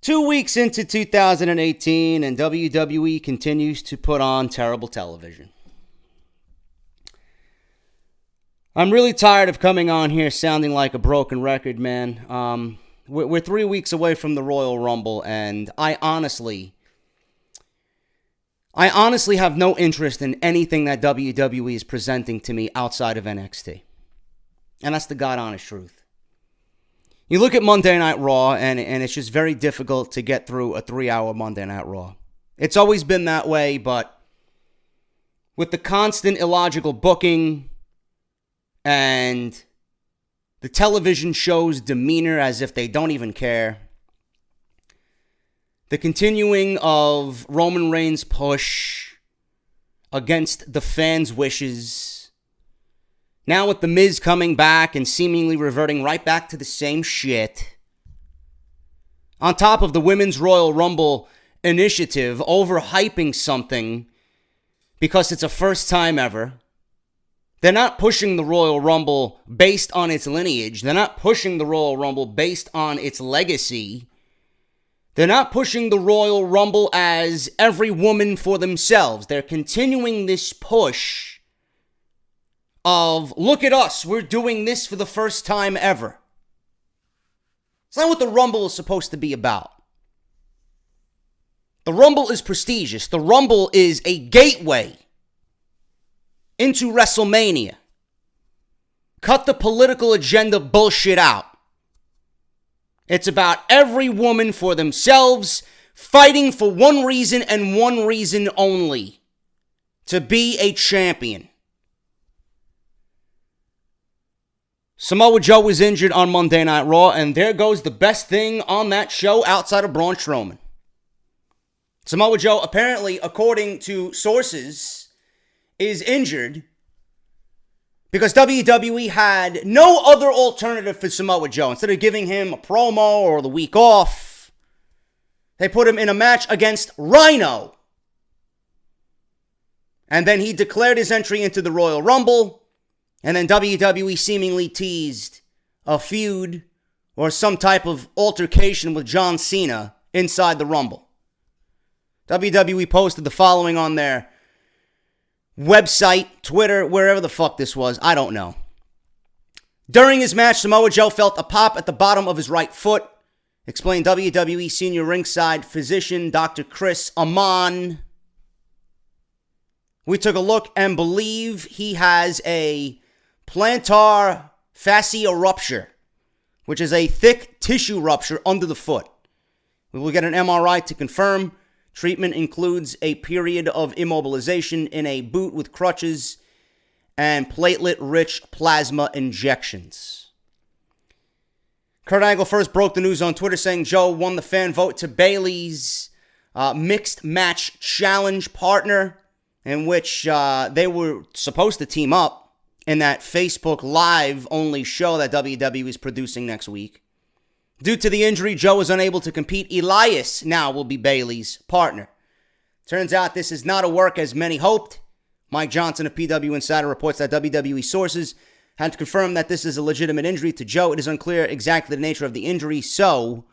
2 weeks into 2018, and WWE continues to put on terrible television. I'm really tired of coming on here sounding like a broken record, man. We're 3 weeks away from the Royal Rumble, and I honestly have no interest in anything that WWE is presenting to me outside of NXT. And that's the God honest truth. You look at Monday Night Raw, and it's just very difficult to get through a 3-hour Monday Night Raw. It's always been that way, but with the constant illogical booking and the television show's demeanor as if they don't even care, the continuing of Roman Reigns' push against the fans' wishes, now with The Miz coming back and seemingly reverting right back to the same shit, on top of the Women's Royal Rumble initiative overhyping something because it's a first time ever. They're not pushing the Royal Rumble based on its lineage. They're not pushing the Royal Rumble based on its legacy. They're not pushing the Royal Rumble as every woman for themselves. They're continuing this push of, look at us, we're doing this for the first time ever. It's not what the Rumble is supposed to be about. The Rumble is prestigious. The Rumble is a gateway into Wrestlemania. Cut the political agenda bullshit out. It's about every woman for themselves, fighting for one reason and one reason only: to be a champion. Samoa Joe was injured on Monday Night Raw, and there goes the best thing on that show outside of Braun Strowman. Samoa Joe, apparently, according to sources, is injured because WWE had no other alternative for Samoa Joe. Instead of giving him a promo or the week off, they put him in a match against Rhino. And then he declared his entry into the Royal Rumble. And then WWE seemingly teased a feud or some type of altercation with John Cena inside the Rumble. WWE posted the following on their website, Twitter, wherever the fuck this was. I don't know. During his match, Samoa Joe felt a pop at the bottom of his right foot, explained WWE senior ringside physician Dr. Chris Amon. We took a look and believe he has a plantar fascia rupture, which is a thick tissue rupture under the foot. We will get an MRI to confirm. Treatment includes a period of immobilization in a boot with crutches and platelet-rich plasma injections. Kurt Angle first broke the news on Twitter, saying Joe won the fan vote to Bayley's mixed match challenge partner, in which they were supposed to team up in that Facebook Live only show that WWE is producing next week. Due to the injury, Joe was unable to compete. Elias now will be Bayley's partner. Turns out this is not a work as many hoped. Mike Johnson of PW Insider reports that WWE sources had confirmed that this is a legitimate injury to Joe. It is unclear exactly the nature of the injury, so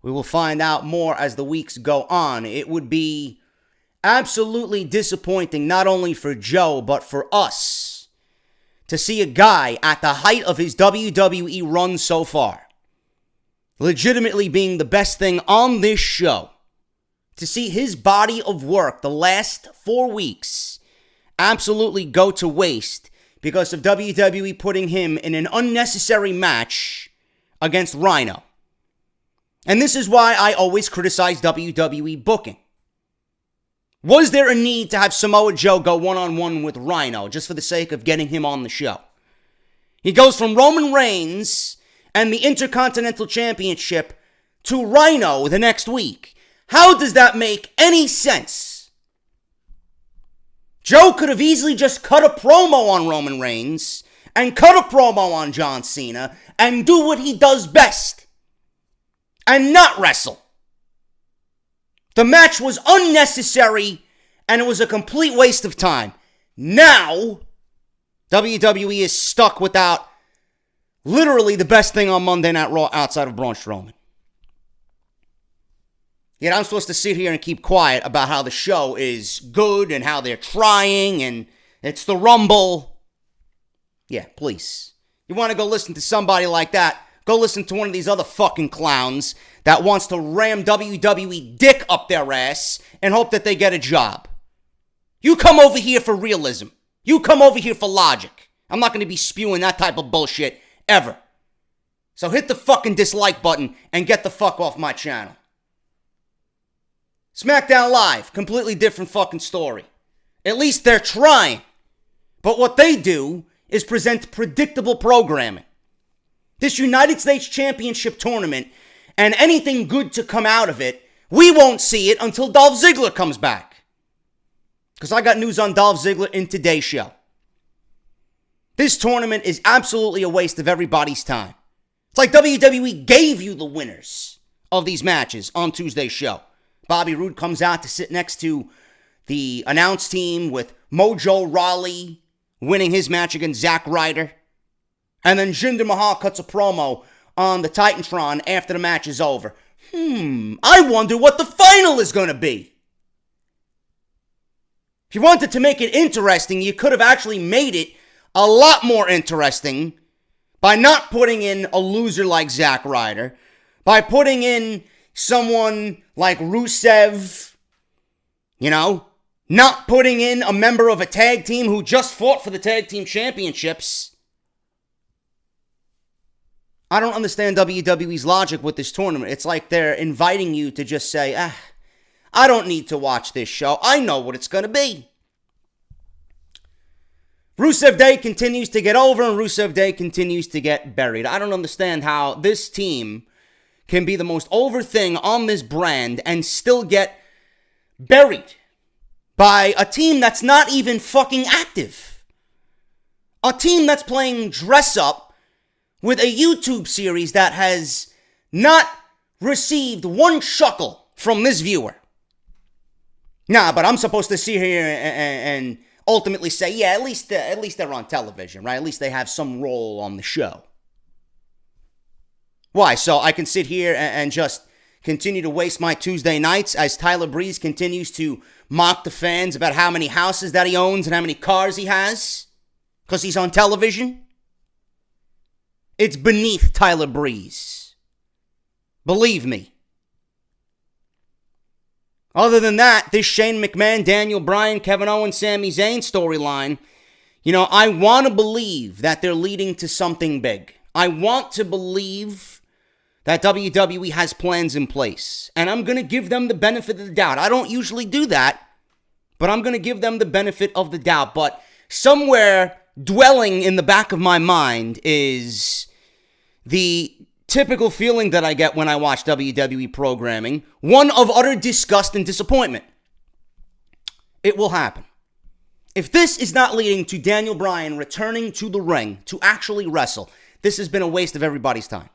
we will find out more as the weeks go on. It would be absolutely disappointing, not only for Joe, but for us, to see a guy at the height of his WWE run so far, legitimately being the best thing on this show, to see his body of work the last 4 weeks absolutely go to waste because of WWE putting him in an unnecessary match against Rhino. And this is why I always criticize WWE booking. Was there a need to have Samoa Joe go one-on-one with Rhino just for the sake of getting him on the show? He goes from Roman Reigns and the Intercontinental Championship to Rhino the next week. How does that make any sense? Joe could have easily just cut a promo on Roman Reigns and cut a promo on John Cena and do what he does best and not wrestle. The match was unnecessary, and it was a complete waste of time. Now, WWE is stuck without literally the best thing on Monday Night Raw outside of Braun Strowman. Yet I'm supposed to sit here and keep quiet about how the show is good and how they're trying and it's the Rumble. Yeah, please. You want to go listen to somebody like that, go listen to one of these other fucking clowns that wants to ram WWE dick up their ass and hope that they get a job. You come over here for realism. You come over here for logic. I'm not going to be spewing that type of bullshit ever. So hit the fucking dislike button and get the fuck off my channel. Smackdown Live, completely different fucking story. At least they're trying. But what they do is present predictable programming. This United States Championship tournament and anything good to come out of it, we won't see it until Dolph Ziggler comes back. Because I got news on Dolph Ziggler in today's show. This tournament is absolutely a waste of everybody's time. It's like WWE gave you the winners of these matches on Tuesday's show. Bobby Roode comes out to sit next to the announce team with Mojo Rawley winning his match against Zack Ryder. And then Jinder Mahal cuts a promo on the Titantron after the match is over. I wonder what the final is going to be. If you wanted to make it interesting, you could have actually made it a lot more interesting by not putting in a loser like Zack Ryder, by putting in someone like Rusev, not putting in a member of a tag team who just fought for the tag team championships. I don't understand WWE's logic with this tournament. It's like they're inviting you to just say, I don't need to watch this show. I know what it's going to be. Rusev Day continues to get over and Rusev Day continues to get buried. I don't understand how this team can be the most over thing on this brand and still get buried by a team that's not even fucking active. A team that's playing dress up with a YouTube series that has not received one shuckle from this viewer. Nah, but I'm supposed to sit here and ultimately say, yeah, at least they're on television, right? At least they have some role on the show. Why? So I can sit here and just continue to waste my Tuesday nights as Tyler Breeze continues to mock the fans about how many houses that he owns and how many cars he has because he's on television? It's beneath Tyler Breeze. Believe me. Other than that, this Shane McMahon, Daniel Bryan, Kevin Owens, Sami Zayn storyline, I want to believe that they're leading to something big. I want to believe that WWE has plans in place. And I'm going to give them the benefit of the doubt. I don't usually do that, but I'm going to give them the benefit of the doubt. But somewhere dwelling in the back of my mind is the typical feeling that I get when I watch WWE programming, one of utter disgust and disappointment. It will happen. If this is not leading to Daniel Bryan returning to the ring to actually wrestle, this has been a waste of everybody's time.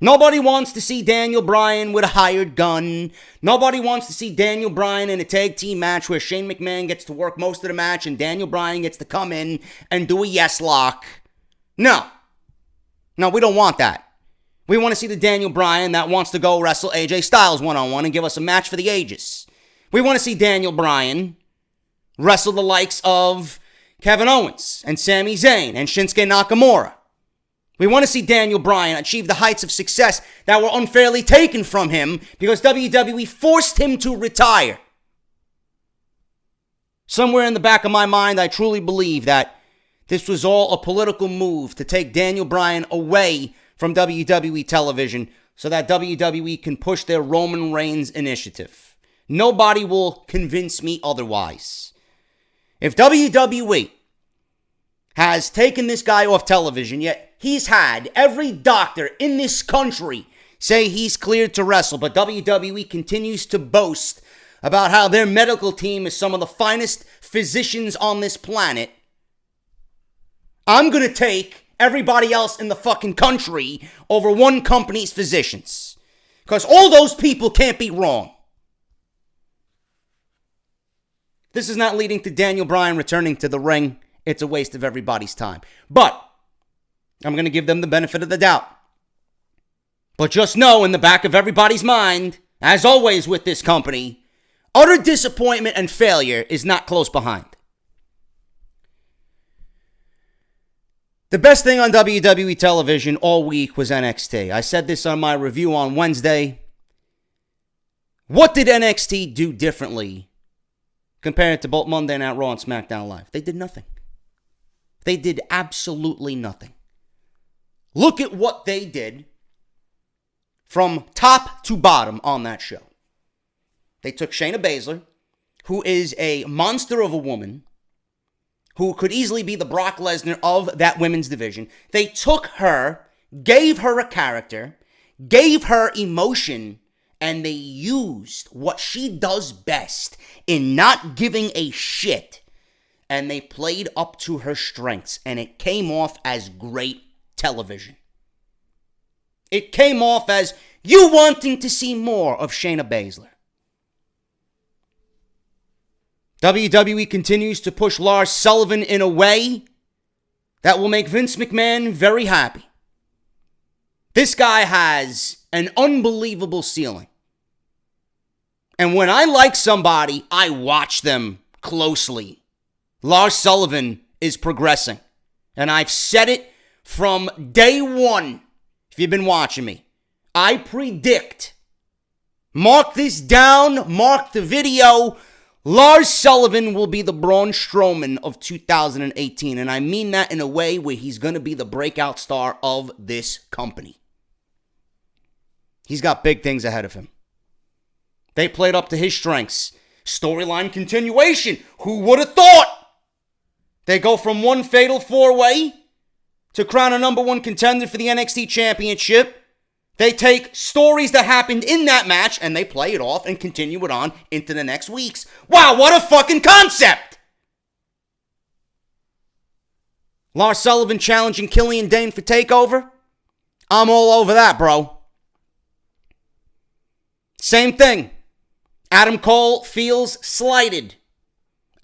Nobody wants to see Daniel Bryan with a hired gun. Nobody wants to see Daniel Bryan in a tag team match where Shane McMahon gets to work most of the match and Daniel Bryan gets to come in and do a yes lock. No, we don't want that. We want to see the Daniel Bryan that wants to go wrestle AJ Styles one-on-one and give us a match for the ages. We want to see Daniel Bryan wrestle the likes of Kevin Owens and Sami Zayn and Shinsuke Nakamura. We want to see Daniel Bryan achieve the heights of success that were unfairly taken from him because WWE forced him to retire. Somewhere in the back of my mind, I truly believe that this was all a political move to take Daniel Bryan away from WWE television so that WWE can push their Roman Reigns initiative. Nobody will convince me otherwise. If WWE has taken this guy off television, yet he's had every doctor in this country say he's cleared to wrestle, but WWE continues to boast about how their medical team is some of the finest physicians on this planet, I'm going to take everybody else in the fucking country over one company's physicians. Because all those people can't be wrong. This is not leading to Daniel Bryan returning to the ring. It's a waste of everybody's time. But I'm going to give them the benefit of the doubt. But just know in the back of everybody's mind, As always with this company, utter disappointment and failure is not close behind. The best thing on WWE television all week was NXT. I said this on my review on Wednesday. What did NXT do differently compared to both Monday Night Raw and SmackDown Live? They did nothing. They did absolutely nothing. Look at what they did from top to bottom on that show. They took Shayna Baszler, who is a monster of a woman, who could easily be the Brock Lesnar of that women's division. They took her, gave her a character, gave her emotion, and they used what she does best in not giving a shit. And they played up to her strengths, and it came off as great television. It came off as you wanting to see more of Shayna Baszler. WWE continues to push Lars Sullivan in a way that will make Vince McMahon very happy. This guy has an unbelievable ceiling. And when I like somebody, I watch them closely. Lars Sullivan is progressing. And I've said it from day one, if you've been watching me. I predict, mark this down, mark the video, Lars Sullivan will be the Braun Strowman of 2018, and I mean that in a way where he's going to be the breakout star of this company. He's got big things ahead of him. They played up to his strengths. Storyline continuation. Who would have thought? They go from one fatal four-way to crown a number one contender for the NXT Championship. They take stories that happened in that match and they play it off and continue it on into the next weeks. Wow, what a fucking concept! Lars Sullivan challenging Killian Dane for TakeOver? I'm all over that, bro. Same thing. Adam Cole feels slighted.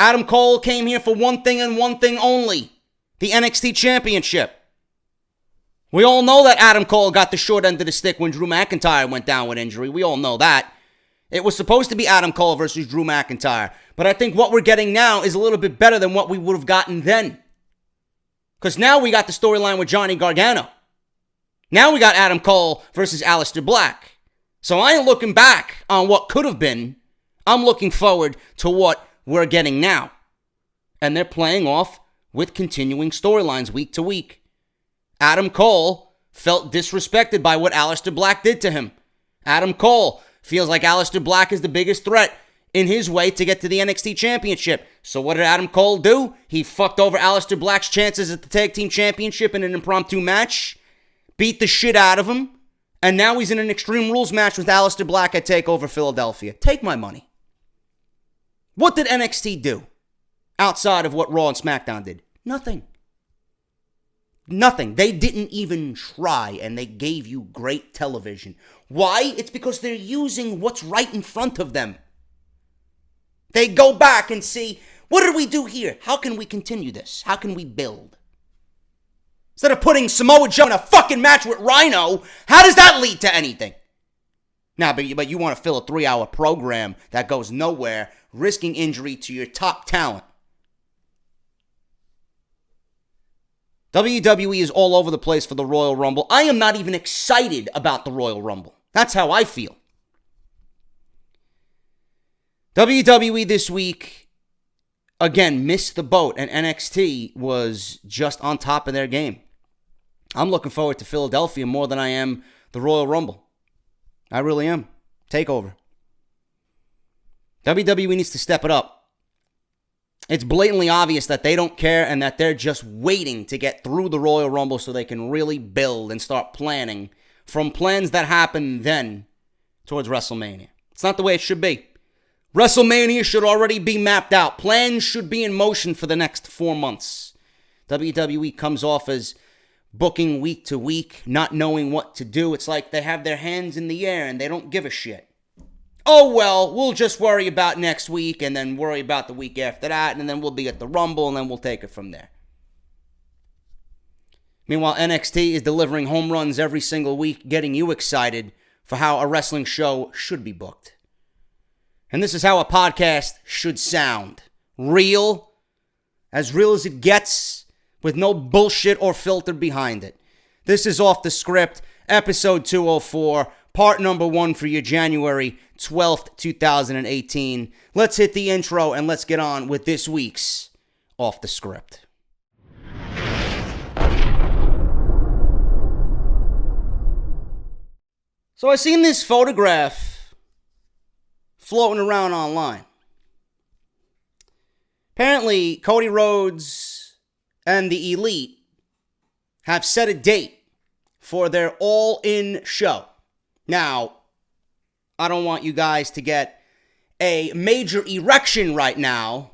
Adam Cole came here for one thing and one thing only. The NXT Championship. We all know that Adam Cole got the short end of the stick when Drew McIntyre went down with injury. We all know that. It was supposed to be Adam Cole versus Drew McIntyre. But I think what we're getting now is a little bit better than what we would have gotten then. Because now we got the storyline with Johnny Gargano. Now we got Adam Cole versus Aleister Black. So I ain't looking back on what could have been. I'm looking forward to what we're getting now. And they're playing off with continuing storylines week to week. Adam Cole felt disrespected by what Aleister Black did to him. Adam Cole feels like Aleister Black is the biggest threat in his way to get to the NXT Championship. So what did Adam Cole do? He fucked over Aleister Black's chances at the Tag Team Championship in an impromptu match, beat the shit out of him, and now he's in an Extreme Rules match with Aleister Black at TakeOver Philadelphia. Take my money. What did NXT do outside of what Raw and SmackDown did? Nothing. Nothing. They didn't even try, and they gave you great television. Why? It's because they're using what's right in front of them. They go back and see, what did we do here? How can we continue this? How can we build? Instead of putting Samoa Joe in a fucking match with Rhino, how does that lead to anything? Now, but you want to fill a 3-hour program that goes nowhere, risking injury to your top talent. WWE is all over the place for the Royal Rumble. I am not even excited about the Royal Rumble. That's how I feel. WWE this week, again, missed the boat, and NXT was just on top of their game. I'm looking forward to Philadelphia more than I am the Royal Rumble. I really am. TakeOver. WWE needs to step it up. It's blatantly obvious that they don't care and that they're just waiting to get through the Royal Rumble so they can really build and start planning from plans that happen then towards WrestleMania. It's not the way it should be. WrestleMania should already be mapped out. Plans should be in motion for the next 4 months. WWE comes off as booking week to week, not knowing what to do. It's like they have their hands in the air and they don't give a shit. Oh, well, we'll just worry about next week and then worry about the week after that, and then we'll be at the Rumble, and then we'll take it from there. Meanwhile, NXT is delivering home runs every single week, getting you excited for how a wrestling show should be booked. And this is how a podcast should sound. Real as it gets, with no bullshit or filter behind it. This is Off the Script, episode 204, part number 1 for your January 12th, 2018. Let's hit the intro and let's get on with this week's Off the Script. So I seen this photograph floating around online. Apparently, Cody Rhodes and the Elite have set a date for their all-in show. Now, I don't want you guys to get a major erection right now,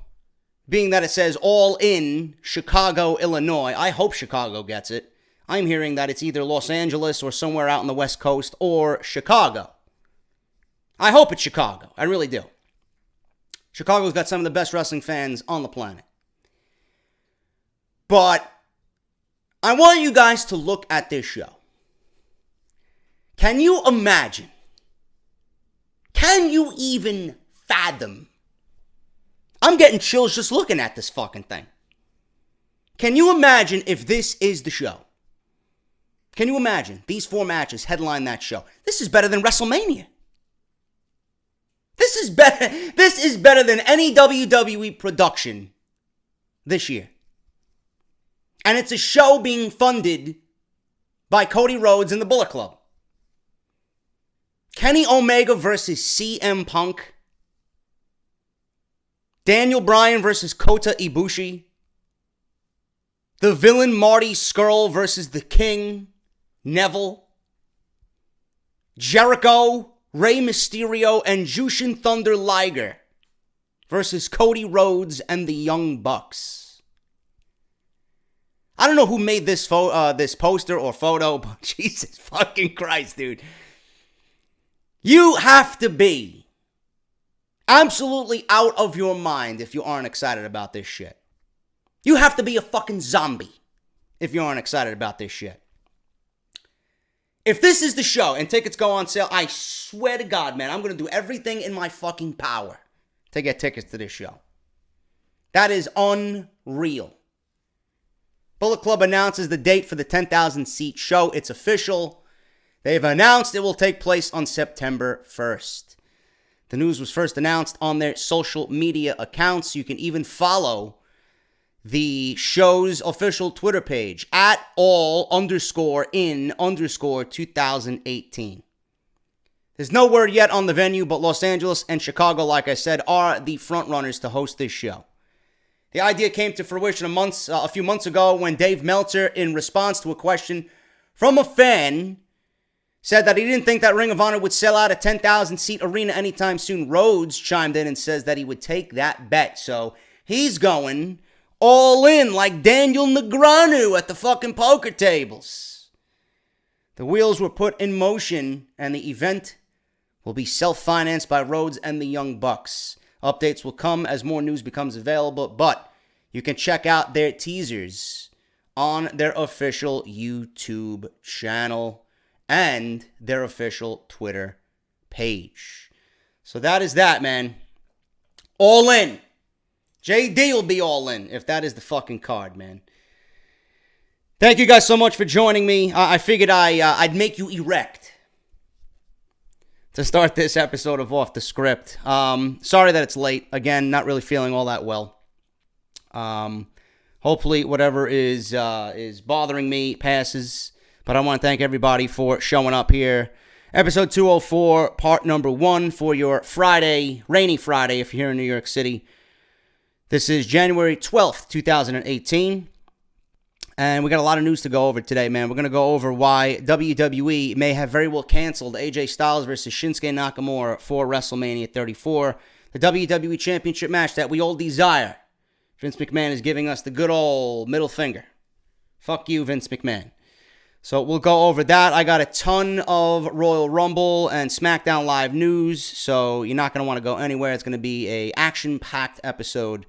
being that it says all-in Chicago, Illinois. I hope Chicago gets it. I'm hearing that it's either Los Angeles or somewhere out on the West Coast or Chicago. I hope it's Chicago. I really do. Chicago's got some of the best wrestling fans on the planet. But I want you guys to look at this show. Can you imagine? Can you even fathom? I'm getting chills just looking at this fucking thing. Can you imagine if this is the show? Can you imagine these 4 matches headline that show? This is better than Wrestlemania. This is better than any WWE production this year. And it's a show being funded by Cody Rhodes and the Bullet Club. Kenny Omega versus CM Punk. Daniel Bryan versus Kota Ibushi. The villain Marty Scurll versus the King Neville. Jericho, Rey Mysterio, and Jushin Thunder Liger versus Cody Rhodes and the Young Bucks. I don't know who made this poster or photo, but Jesus fucking Christ, dude. You have to be absolutely out of your mind if you aren't excited about this shit. You have to be a fucking zombie if you aren't excited about this shit. If this is the show and tickets go on sale, I swear to God, man, I'm going to do everything in my fucking power to get tickets to this show. That is unreal. Bullet Club announces the date for the 10,000 seat show. It's official. They've announced it will take place on September 1st. The news was first announced on their social media accounts. You can even follow the show's official Twitter page at all_in_2018. There's no word yet on the venue, but Los Angeles and Chicago, like I said, are the front runners to host this show. The idea came to fruition a few months ago when Dave Meltzer, in response to a question from a fan, said that he didn't think that Ring of Honor would sell out a 10,000 seat arena anytime soon. Rhodes chimed in and says that he would take that bet. So he's going all in like Daniel Negreanu at the fucking poker tables. The wheels were put in motion and the event will be self-financed by Rhodes and the Young Bucks. Updates will come as more news becomes available, but you can check out their teasers on their official YouTube channel and their official Twitter page. So that is that, man. All in. JD will be all in if that is the fucking card, man. Thank you guys so much for joining me. I figured I'd make you erect to start this episode of Off the Script. Sorry that it's late. Again, not really feeling all that well. Hopefully whatever is bothering me passes. But I want to thank everybody for showing up here. Episode 204, part number 1 for your Friday, rainy Friday if you're here in New York City. This is January 12th, 2018. And we got a lot of news to go over today, man. We're going to go over why WWE may have very well canceled AJ Styles versus Shinsuke Nakamura for WrestleMania 34. The WWE Championship match that we all desire. Vince McMahon is giving us the good old middle finger. Fuck you, Vince McMahon. So we'll go over that. I got a ton of Royal Rumble and Smackdown Live news, so you're not going to want to go anywhere. It's going to be an action-packed episode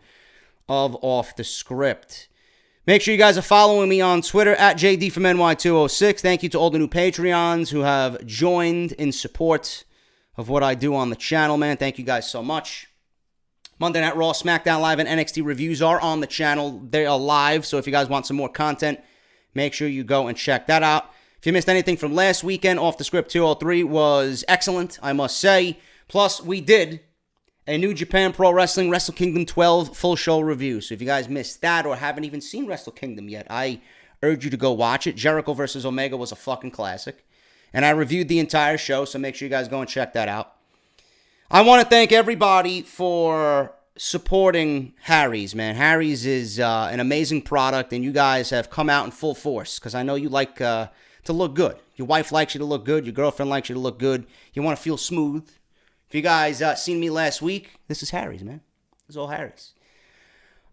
of Off the Script. Make sure you guys are following me on Twitter at JDFROMNY206. Thank you to all the new Patreons who have joined in support of what I do on the channel, man. Thank you guys so much. Monday Night Raw, Smackdown Live, and NXT reviews are on the channel. They are live, so if you guys want some more content, make sure you go and check that out. If you missed anything from last weekend, Off the Script 203 was excellent, I must say. Plus, we did a New Japan Pro Wrestling Wrestle Kingdom 12 full show review. So if you guys missed that or haven't even seen Wrestle Kingdom yet, I urge you to go watch it. Jericho versus Omega was a fucking classic. And I reviewed the entire show, so make sure you guys go and check that out. I want to thank everybody for supporting Harry's, man. Harry's is an amazing product, and you guys have come out in full force because I know you like to look good. Your wife likes you to look good. Your girlfriend likes you to look good. You want to feel smooth. If you guys seen me last week, this is Harry's, man. This is all Harry's.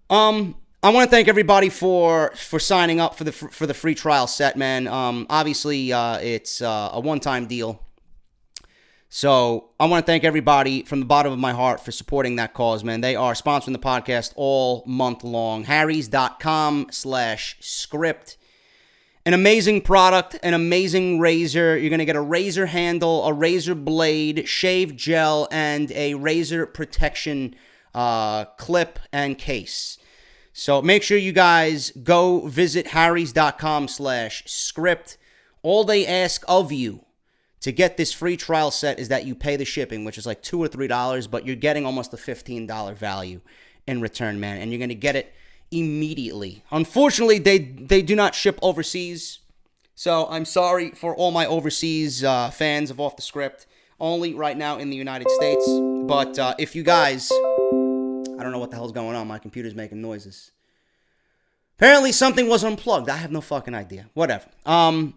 I want to thank everybody for signing up for the free trial set, man. Obviously, it's a one-time deal. So I want to thank everybody from the bottom of my heart for supporting that cause, man. They are sponsoring the podcast all month long. Harrys.com/script. An amazing product, an amazing razor. You're going to get a razor handle, a razor blade, shave gel, and a razor protection clip and case. So make sure you guys go visit harrys.com/script. All they ask of you to get this free trial set is that you pay the shipping, which is like $2 or $3, but you're getting almost a $15 value in return, man. And you're going to get it immediately. Unfortunately, they do not ship overseas. So I'm sorry for all my overseas fans of Off the Script. Only right now in the United States. But if you guys... I don't know what the hell's going on. My computer's making noises. Apparently something was unplugged. I have no fucking idea. Whatever. I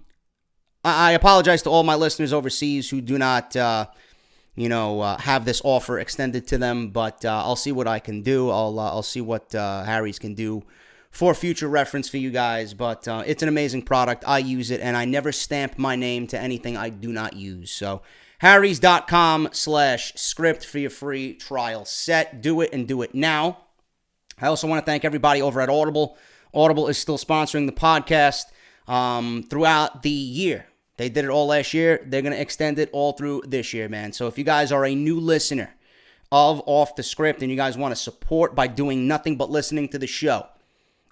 apologize to all my listeners overseas who do not, have this offer extended to them, but I'll see what I can do. I'll see what Harry's can do for future reference for you guys, but it's an amazing product. I use it, and I never stamp my name to anything I do not use. So harrys.com/script for your free trial set. Do it and do it now. I also want to thank everybody over at Audible. Audible is still sponsoring the podcast throughout the year. They did it all last year. They're going to extend it all through this year, man. So if you guys are a new listener of Off the Script and you guys want to support by doing nothing but listening to the show,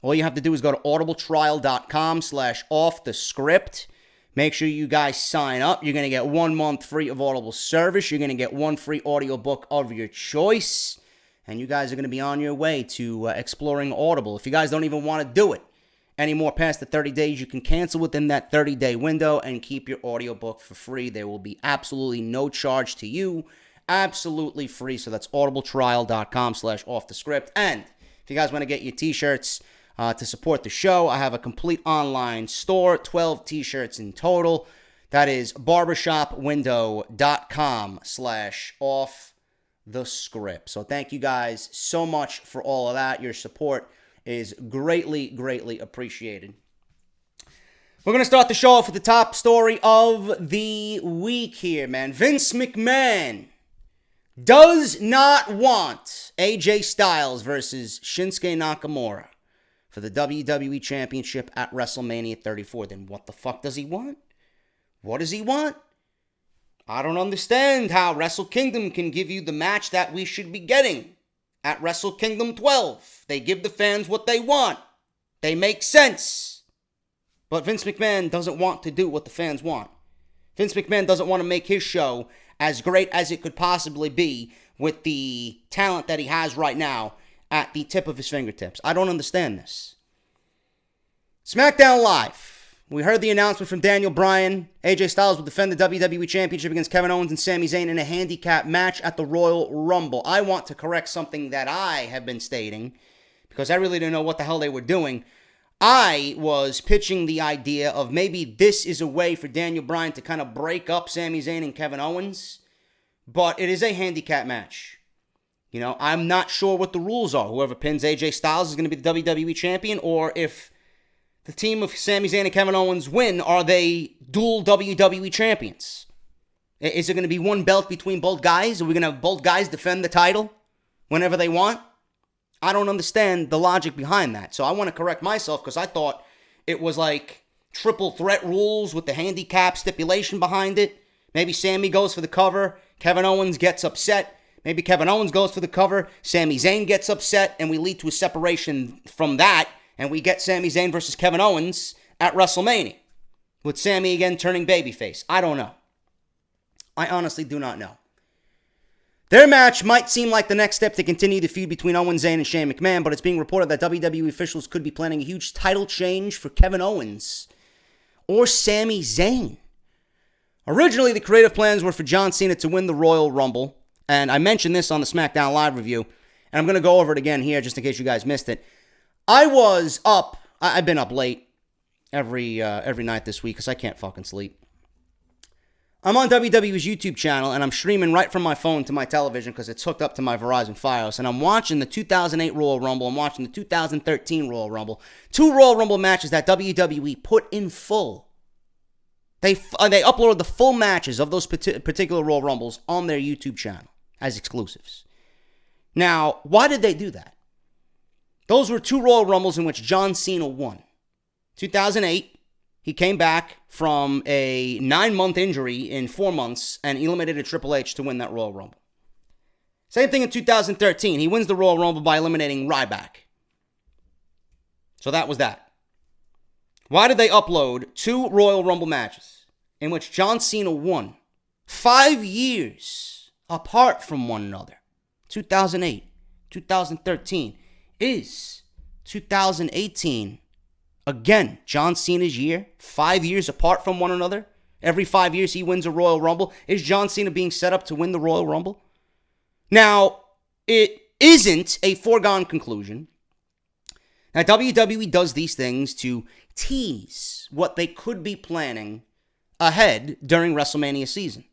all you have to do is go to audibletrial.com/offthescript. Make sure you guys sign up. You're going to get 1 month free of Audible service. You're going to get one free audiobook of your choice. And you guys are going to be on your way to exploring Audible. If you guys don't even want to do it anymore past the 30 days, you can cancel within that 30-day window and keep your audiobook for free. There will be absolutely no charge to you. Absolutely free. So that's audibletrial.com/offthescript. And if you guys want to get your t-shirts to support the show, I have a complete online store, 12 t-shirts in total. That is barbershopwindow.com/offthescript. So thank you guys so much for all of that. Your support is greatly, greatly appreciated. We're going to start the show off with the top story of the week here, man. Vince McMahon does not want AJ Styles versus Shinsuke Nakamura for the WWE Championship at WrestleMania 34. Then what the fuck does he want? What does he want? I don't understand how Wrestle Kingdom can give you the match that we should be getting at Wrestle Kingdom 12. They give the fans what they want. They make sense. But Vince McMahon doesn't want to do what the fans want. Vince McMahon doesn't want to make his show as great as it could possibly be with the talent that he has right now at the tip of his fingertips. I don't understand this. Smackdown Live. We heard the announcement from Daniel Bryan. AJ Styles will defend the WWE Championship against Kevin Owens and Sami Zayn in a handicap match at the Royal Rumble. I want to correct something that I have been stating because I really didn't know what the hell they were doing. I was pitching the idea of maybe this is a way for Daniel Bryan to kind of break up Sami Zayn and Kevin Owens, but it is a handicap match. You know, I'm not sure what the rules are. Whoever pins AJ Styles is going to be the WWE Champion, or if the team of Sami Zayn and Kevin Owens win, are they dual WWE champions? Is it going to be one belt between both guys? Are we going to have both guys defend the title whenever they want? I don't understand the logic behind that. So I want to correct myself because I thought it was like triple threat rules with the handicap stipulation behind it. Maybe Sami goes for the cover. Kevin Owens gets upset. Maybe Kevin Owens goes for the cover. Sami Zayn gets upset, and we lead to a separation from that, and we get Sami Zayn versus Kevin Owens at WrestleMania, with Sami again turning babyface. I don't know. I honestly do not know. Their match might seem like the next step to continue the feud between Owens, Zayn, and Shane McMahon, but it's being reported that WWE officials could be planning a huge title change for Kevin Owens or Sami Zayn. Originally, the creative plans were for John Cena to win the Royal Rumble, and I mentioned this on the Smackdown Live review, and I'm going to go over it again here just in case you guys missed it. I've been up late every night this week because I can't fucking sleep. I'm on WWE's YouTube channel, and I'm streaming right from my phone to my television because it's hooked up to my Verizon Fios, and I'm watching the 2008 Royal Rumble. I'm watching the 2013 Royal Rumble. 2 Royal Rumble matches that WWE put in full. They uploaded the full matches of those particular Royal Rumbles on their YouTube channel as exclusives. Now, why did they do that? Those were 2 Royal Rumbles in which John Cena won. 2008, he came back from a 9-month injury in 4 months and eliminated Triple H to win that Royal Rumble. Same thing in 2013. He wins the Royal Rumble by eliminating Ryback. So that was that. Why did they upload 2 Royal Rumble matches in which John Cena won 5 years apart from one another? 2008, 2013. Is 2018 again John Cena's year? 5 years apart from one another? Every 5 years he wins a Royal Rumble. Is John Cena being set up to win the Royal Rumble? Now, it isn't a foregone conclusion. Now, WWE does these things to tease what they could be planning ahead during WrestleMania season.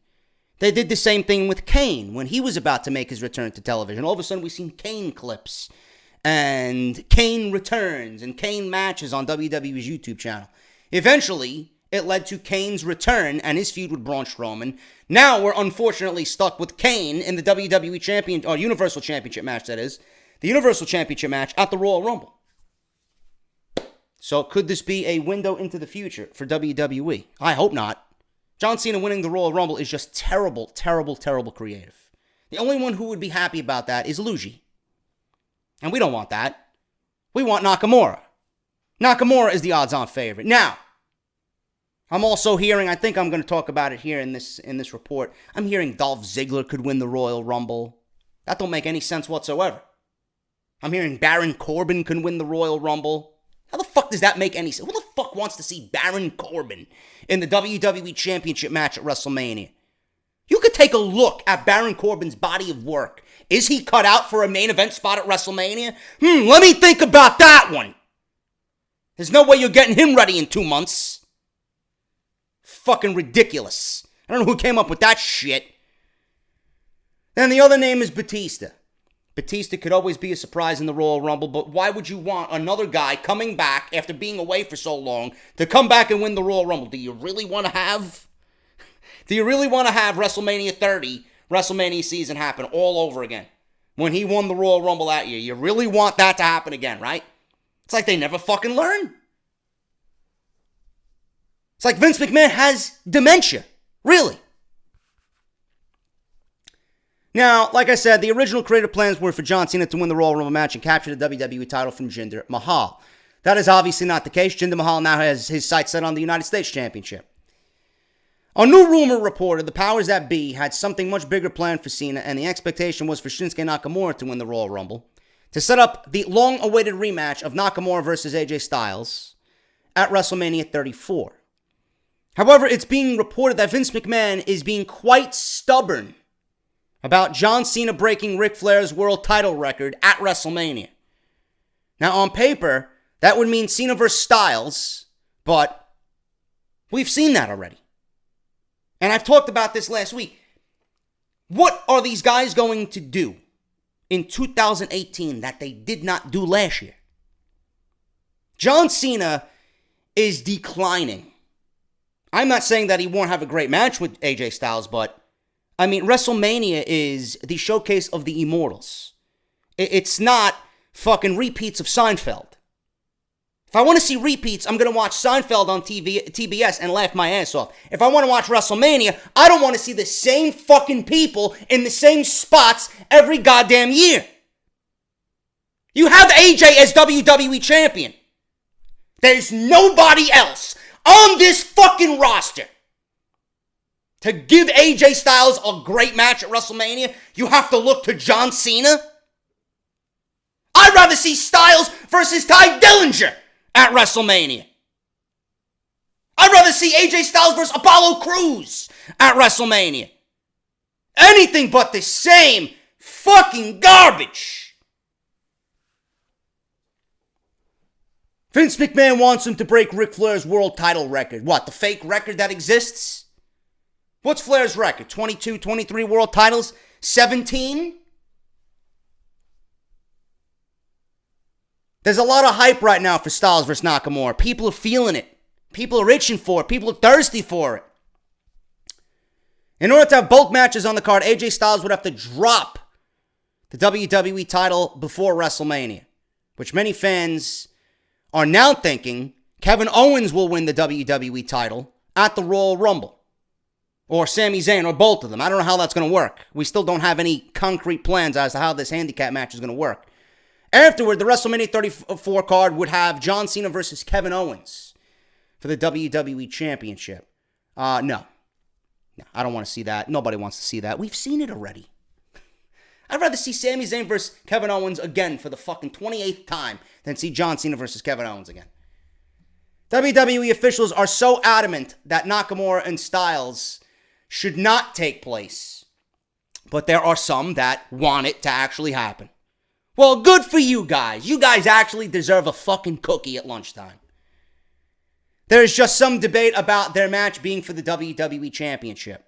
They did the same thing with Kane when he was about to make his return to television. All of a sudden, we've seen Kane clips and Kane returns and Kane matches on WWE's YouTube channel. Eventually, it led to Kane's return and his feud with Braun Strowman. Now we're unfortunately stuck with Kane in the WWE Universal Championship match, that is. The Universal Championship match at the Royal Rumble. So could this be a window into the future for WWE? I hope not. John Cena winning the Royal Rumble is just terrible, terrible, terrible creative. The only one who would be happy about that is Luigi. And we don't want that. We want Nakamura. Nakamura is the odds-on favorite. Now, I'm also hearing, I think I'm going to talk about it here in this report, I'm hearing Dolph Ziggler could win the Royal Rumble. That don't make any sense whatsoever. I'm hearing Baron Corbin could win the Royal Rumble. How the fuck does that make any sense? Who the fuck wants to see Baron Corbin in the WWE Championship match at WrestleMania? You could take a look at Baron Corbin's body of work. Is he cut out for a main event spot at WrestleMania? Let me think about that one. There's no way you're getting him ready in 2 months. Fucking ridiculous. I don't know who came up with that shit. Then the other name is Batista. Batista could always be a surprise in the Royal Rumble, but why would you want another guy coming back after being away for so long to come back and win the Royal Rumble? Do you really want to have WrestleMania 30, WrestleMania season happen all over again? When he won the Royal Rumble that year, you really want that to happen again, right? It's like they never fucking learn. It's like Vince McMahon has dementia. Really. Now, like I said, the original creative plans were for John Cena to win the Royal Rumble match and capture the WWE title from Jinder Mahal. That is obviously not the case. Jinder Mahal now has his sights set on the United States Championship. A new rumor reported the powers that be had something much bigger planned for Cena, and the expectation was for Shinsuke Nakamura to win the Royal Rumble to set up the long-awaited rematch of Nakamura versus AJ Styles at WrestleMania 34. However, it's being reported that Vince McMahon is being quite stubborn about John Cena breaking Ric Flair's world title record at WrestleMania. Now, on paper, that would mean Cena versus Styles, but we've seen that already. And I've talked about this last week. What are these guys going to do in 2018 that they did not do last year? John Cena is declining. I'm not saying that he won't have a great match with AJ Styles, but I mean, WrestleMania is the showcase of the immortals. It's not fucking repeats of Seinfeld. If I want to see repeats, I'm going to watch Seinfeld on TBS and laugh my ass off. If I want to watch WrestleMania, I don't want to see the same fucking people in the same spots every goddamn year. You have AJ as WWE champion. There's nobody else on this fucking roster to give AJ Styles a great match at WrestleMania. You have to look to John Cena. I'd rather see Styles versus Ty Dillinger at WrestleMania. I'd rather see AJ Styles versus Apollo Crews at WrestleMania. Anything but the same fucking garbage. Vince McMahon wants him to break Ric Flair's world title record. What, the fake record that exists? What's Flair's record? 22, 23 world titles? 17? There's a lot of hype right now for Styles versus Nakamura. People are feeling it. People are itching for it. People are thirsty for it. In order to have both matches on the card, AJ Styles would have to drop the WWE title before WrestleMania, which many fans are now thinking Kevin Owens will win the WWE title at the Royal Rumble, or Sami Zayn, or both of them. I don't know how that's going to work. We still don't have any concrete plans as to how this handicap match is going to work. Afterward, the WrestleMania 34 card would have John Cena versus Kevin Owens for the WWE Championship. No, I don't want to see that. Nobody wants to see that. We've seen it already. I'd rather see Sami Zayn versus Kevin Owens again for the fucking 28th time than see John Cena versus Kevin Owens again. WWE officials are so adamant that Nakamura and Styles should not take place, but there are some that want it to actually happen. Well, good for you guys. You guys actually deserve a fucking cookie at lunchtime. There's just some debate about their match being for the WWE Championship.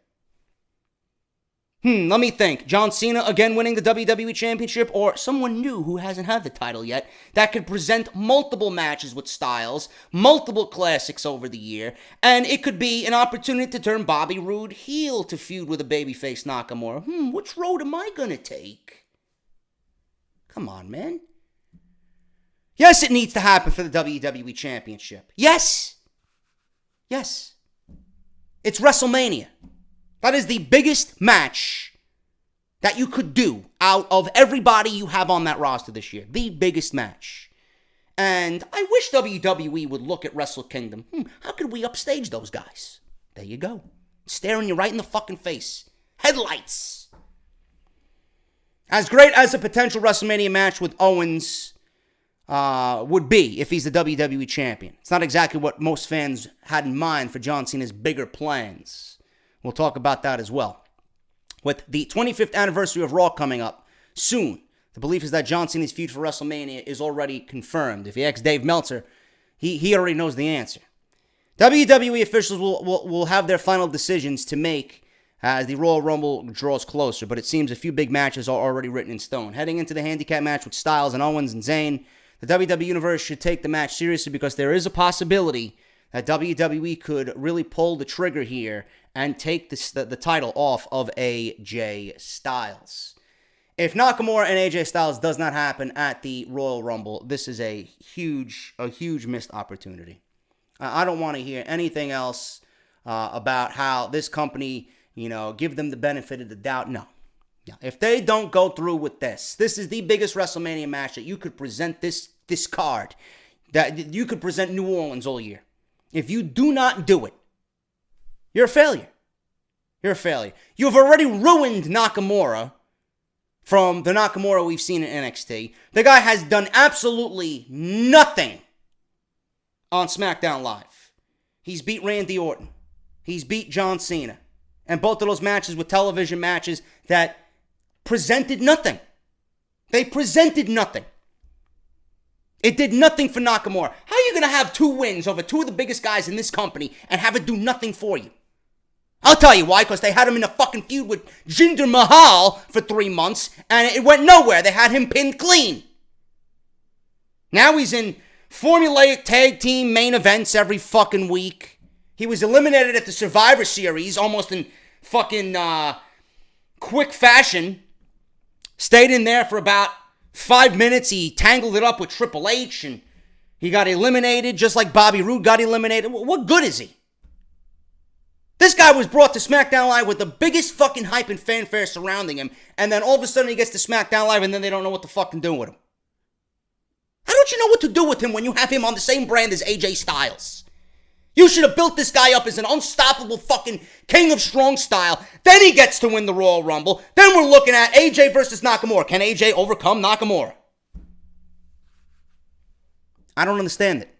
Let me think. John Cena again winning the WWE Championship, or someone new who hasn't had the title yet that could present multiple matches with Styles, multiple classics over the year, and it could be an opportunity to turn Bobby Roode heel to feud with a babyface Nakamura. Which road am I gonna take? Come on, man. Yes, it needs to happen for the WWE Championship. Yes. It's WrestleMania. That is the biggest match that you could do out of everybody you have on that roster this year. The biggest match. And I wish WWE would look at Wrestle Kingdom. How could we upstage those guys? There you go. Staring you right in the fucking face. Headlights. As great as a potential WrestleMania match with Owens would be if he's the WWE champion, it's not exactly what most fans had in mind for John Cena's bigger plans. We'll talk about that as well. With the 25th anniversary of Raw coming up soon, the belief is that John Cena's feud for WrestleMania is already confirmed. If you ask Dave Meltzer, he already knows the answer. WWE officials will have their final decisions to make as the Royal Rumble draws closer, but it seems a few big matches are already written in stone. Heading into the handicap match with Styles and Owens and Zayn, the WWE Universe should take the match seriously because there is a possibility that WWE could really pull the trigger here and take the title off of AJ Styles. If Nakamura and AJ Styles does not happen at the Royal Rumble, this is a huge missed opportunity. I don't want to hear anything else about how this company, give them the benefit of the doubt. No. If they don't go through with this is the biggest WrestleMania match that you could present this card, that you could present New Orleans all year. If you do not do it, you're a failure. You've already ruined Nakamura from the Nakamura we've seen in NXT. The guy has done absolutely nothing on Smackdown Live. He's beat Randy Orton. He's beat John Cena. And both of those matches were television matches that presented nothing. They presented nothing. It did nothing for Nakamura. How are you going to have 2 wins over 2 of the biggest guys in this company and have it do nothing for you? I'll tell you why, because they had him in a fucking feud with Jinder Mahal for 3 months, and it went nowhere. They had him pinned clean. Now he's in formulaic tag team main events every fucking week. He was eliminated at the Survivor Series almost in fucking quick fashion. Stayed in there for about 5 minutes, he tangled it up with Triple H, and he got eliminated, just like Bobby Roode got eliminated. What good is he? This guy was brought to SmackDown Live with the biggest fucking hype and fanfare surrounding him, and then all of a sudden he gets to SmackDown Live, and then they don't know what to fucking do with him. How don't you know what to do with him when you have him on the same brand as AJ Styles? You should have built this guy up as an unstoppable fucking king of strong style. Then he gets to win the Royal Rumble. Then we're looking at AJ versus Nakamura. Can AJ overcome Nakamura? I don't understand it.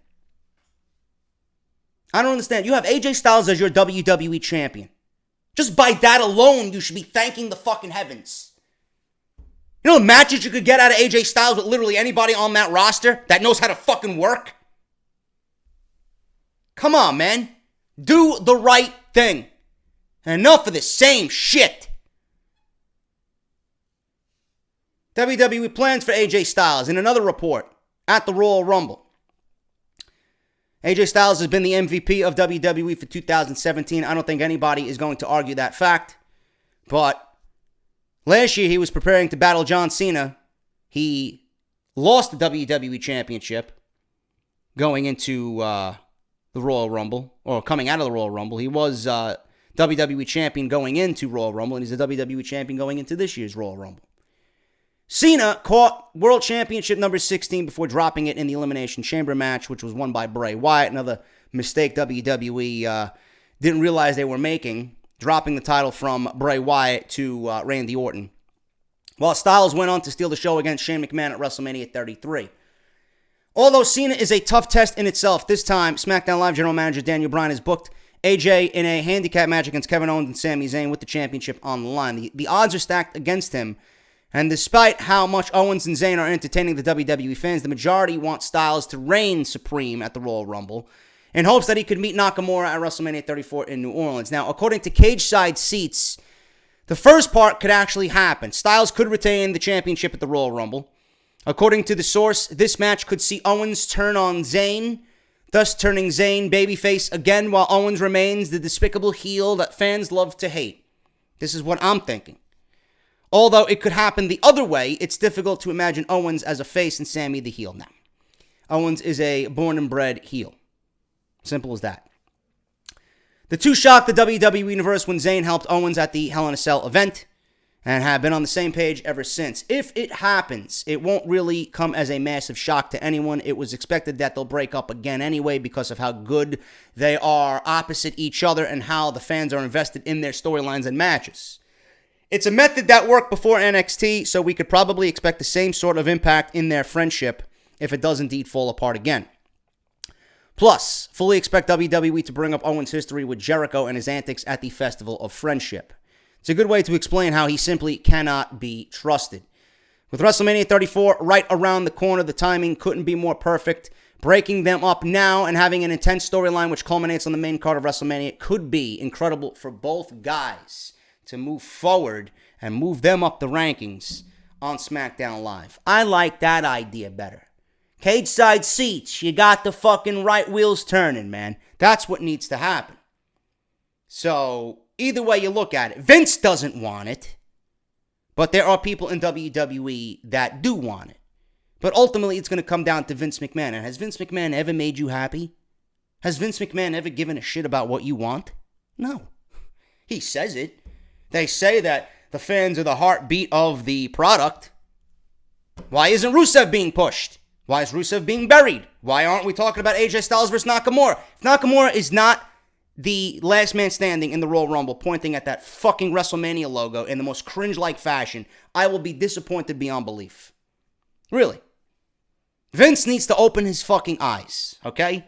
I don't understand. You have AJ Styles as your WWE champion. Just by that alone, you should be thanking the fucking heavens. You know the matches you could get out of AJ Styles with literally anybody on that roster that knows how to fucking work? Come on, man. Do the right thing. And enough of the same shit. WWE plans for AJ Styles in another report at the Royal Rumble. AJ Styles has been the MVP of WWE for 2017. I don't think anybody is going to argue that fact. But last year he was preparing to battle John Cena. He lost the WWE Championship going into the Royal Rumble, or coming out of the Royal Rumble. He was WWE Champion going into Royal Rumble, and he's the WWE Champion going into this year's Royal Rumble. Cena caught World Championship number 16 before dropping it in the Elimination Chamber match, which was won by Bray Wyatt. Another mistake WWE didn't realize they were making, dropping the title from Bray Wyatt to Randy Orton. While Styles went on to steal the show against Shane McMahon at WrestleMania 33. Although Cena is a tough test in itself, this time SmackDown Live General Manager Daniel Bryan has booked AJ in a handicap match against Kevin Owens and Sami Zayn with the championship on the line. The odds are stacked against him, and despite how much Owens and Zayn are entertaining the WWE fans, the majority want Styles to reign supreme at the Royal Rumble in hopes that he could meet Nakamura at WrestleMania 34 in New Orleans. Now, according to Cage Side Seats, the first part could actually happen. Styles could retain the championship at the Royal Rumble. According to the source, this match could see Owens turn on Zayn, thus turning Zayn babyface again while Owens remains the despicable heel that fans love to hate. This is what I'm thinking. Although it could happen the other way, it's difficult to imagine Owens as a face and Sami the heel now. Owens is a born and bred heel. Simple as that. The two shocked the WWE Universe when Zayn helped Owens at the Hell in a Cell event, and have been on the same page ever since. If it happens, it won't really come as a massive shock to anyone. It was expected that they'll break up again anyway because of how good they are opposite each other and how the fans are invested in their storylines and matches. It's a method that worked before NXT, so we could probably expect the same sort of impact in their friendship if it does indeed fall apart again. Plus, fully expect WWE to bring up Owens' history with Jericho and his antics at the Festival of Friendship. It's a good way to explain how he simply cannot be trusted. With WrestleMania 34 right around the corner, the timing couldn't be more perfect. Breaking them up now and having an intense storyline which culminates on the main card of WrestleMania could be incredible for both guys to move forward and move them up the rankings on SmackDown Live. I like that idea better. Cage side seats, you got the fucking right wheels turning, man. That's what needs to happen. So, either way you look at it, Vince doesn't want it, but there are people in WWE that do want it. But ultimately, it's going to come down to Vince McMahon. And has Vince McMahon ever made you happy? Has Vince McMahon ever given a shit about what you want? No. He says it. They say that the fans are the heartbeat of the product. Why isn't Rusev being pushed? Why is Rusev being buried? Why aren't we talking about AJ Styles versus Nakamura? If Nakamura is not the last man standing in the Royal Rumble pointing at that fucking WrestleMania logo in the most cringe-like fashion, I will be disappointed beyond belief. Really. Vince needs to open his fucking eyes, okay?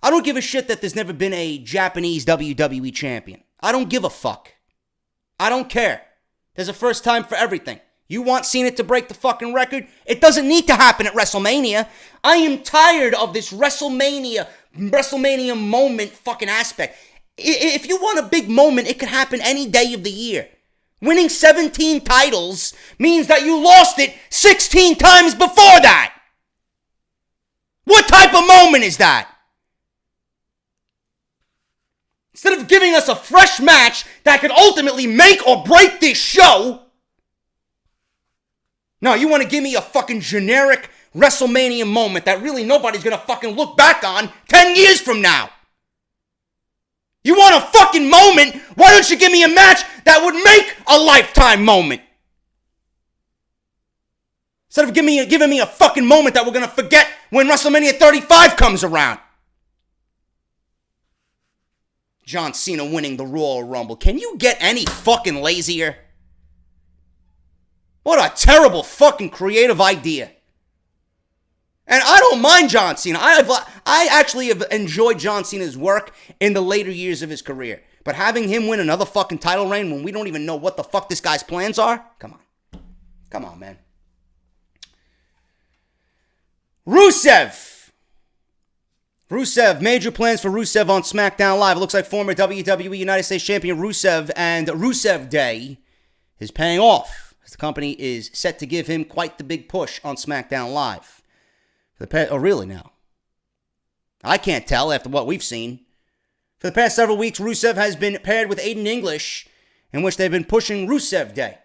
I don't give a shit that there's never been a Japanese WWE champion. I don't give a fuck. I don't care. There's a first time for everything. You want Cena to break the fucking record? It doesn't need to happen at WrestleMania. I am tired of this WrestleMania moment fucking aspect. If you want a big moment, it could happen any day of the year. Winning 17 titles means that you lost it 16 times before that. What type of moment is that? Instead of giving us a fresh match that could ultimately make or break this show, No, you want to give me a fucking generic WrestleMania moment that really nobody's going to fucking look back on 10 years from now. You want a fucking moment? Why don't you give me a match that would make a lifetime moment? Instead of giving me a fucking moment that we're going to forget when WrestleMania 35 comes around. John Cena winning the Royal Rumble. Can you get any fucking lazier? What a terrible fucking creative idea. And I don't mind John Cena. I actually have enjoyed John Cena's work in the later years of his career. But having him win another fucking title reign when we don't even know what the fuck this guy's plans are? Come on. Come on, man. Rusev, major plans for Rusev on Smackdown Live. It looks like former WWE United States Champion Rusev and Rusev Day is paying off, as the company is set to give him quite the big push on Smackdown Live. Oh, really now? I can't tell after what we've seen. For the past several weeks, Rusev has been paired with Aiden English, in which they've been pushing Rusev Day.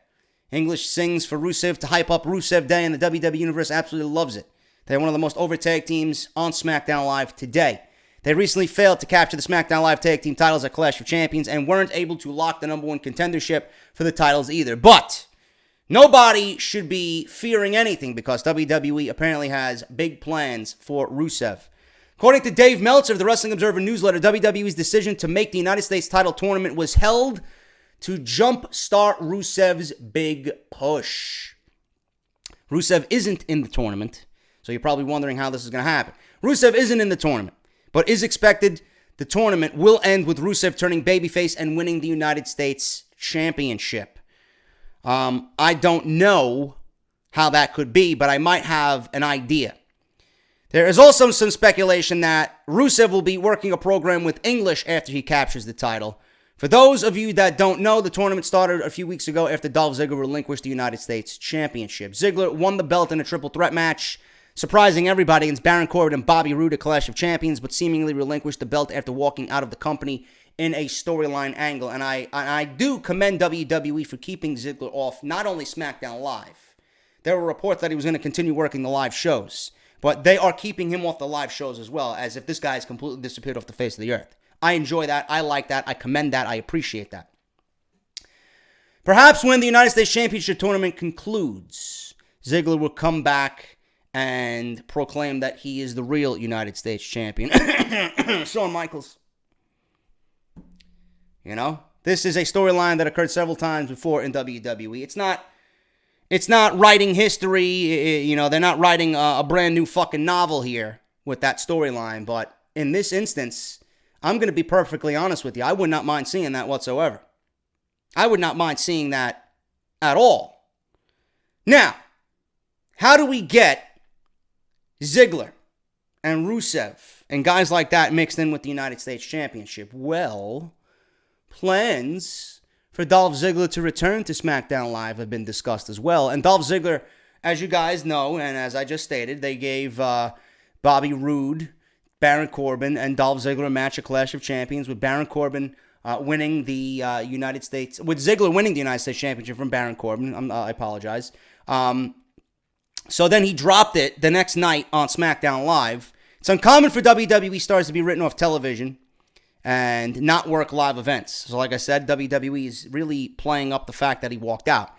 English sings for Rusev to hype up Rusev Day, and the WWE Universe absolutely loves it. They're one of the most over tag teams on SmackDown Live today. They recently failed to capture the SmackDown Live tag team titles at Clash of Champions and weren't able to lock the number one contendership for the titles either. But nobody should be fearing anything because WWE apparently has big plans for Rusev. According to Dave Meltzer of the Wrestling Observer newsletter, WWE's decision to make the United States title tournament was held to jumpstart Rusev's big push. Rusev isn't in the tournament, so you're probably wondering how this is going to happen. Rusev isn't in the tournament, but is expected the tournament will end with Rusev turning babyface and winning the United States Championship. I don't know how that could be, but I might have an idea. There is also some speculation that Rusev will be working a program with English after he captures the title. For those of you that don't know, the tournament started a few weeks ago after Dolph Ziggler relinquished the United States Championship. Ziggler won the belt in a triple threat match, surprising everybody against Baron Corbin and Bobby Roode at Clash of Champions, but seemingly relinquished the belt after walking out of the company in a storyline angle. And I do commend WWE for keeping Ziggler off not only SmackDown Live. There were reports that he was going to continue working the live shows, but they are keeping him off the live shows as well, as if this guy has completely disappeared off the face of the earth. I enjoy that. I like that. I commend that. I appreciate that. Perhaps when the United States Championship tournament concludes, Ziggler will come back and proclaim that he is the real United States Champion. Shawn Michaels. You know, this is a storyline that occurred several times before in WWE. It's not writing history. You know, they're not writing a brand new fucking novel here with that storyline. But in this instance, I'm going to be perfectly honest with you. I would not mind seeing that whatsoever. I would not mind seeing that at all. Now, how do we get Ziggler and Rusev and guys like that mixed in with the United States Championship? Well, plans for Dolph Ziggler to return to SmackDown Live have been discussed as well. And Dolph Ziggler, as you guys know, and as I just stated, they gave Bobby Roode, Baron Corbin, and Dolph Ziggler a match at Clash of Champions, with Baron Corbin winning the United States, with Ziggler winning the United States Championship from Baron Corbin. I apologize. So then he dropped it the next night on SmackDown Live. It's uncommon for WWE stars to be written off television and not work live events. So like I said, WWE is really playing up the fact that he walked out.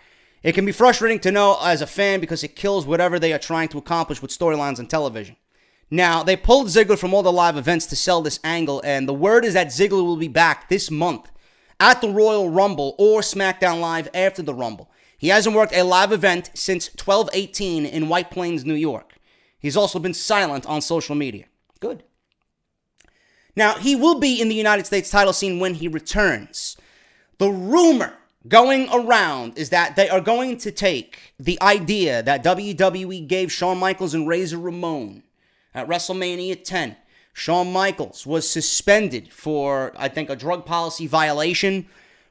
It can be frustrating to know as a fan because it kills whatever they are trying to accomplish with storylines on television. Now, they pulled Ziggler from all the live events to sell this angle, and the word is that Ziggler will be back this month at the Royal Rumble or SmackDown Live after the Rumble. He hasn't worked a live event since 12/18 in White Plains, New York. He's also been silent on social media. Good. Now, he will be in the United States title scene when he returns. The rumor going around is that they are going to take the idea that WWE gave Shawn Michaels and Razor Ramon at WrestleMania 10. Shawn Michaels was suspended for, I think, a drug policy violation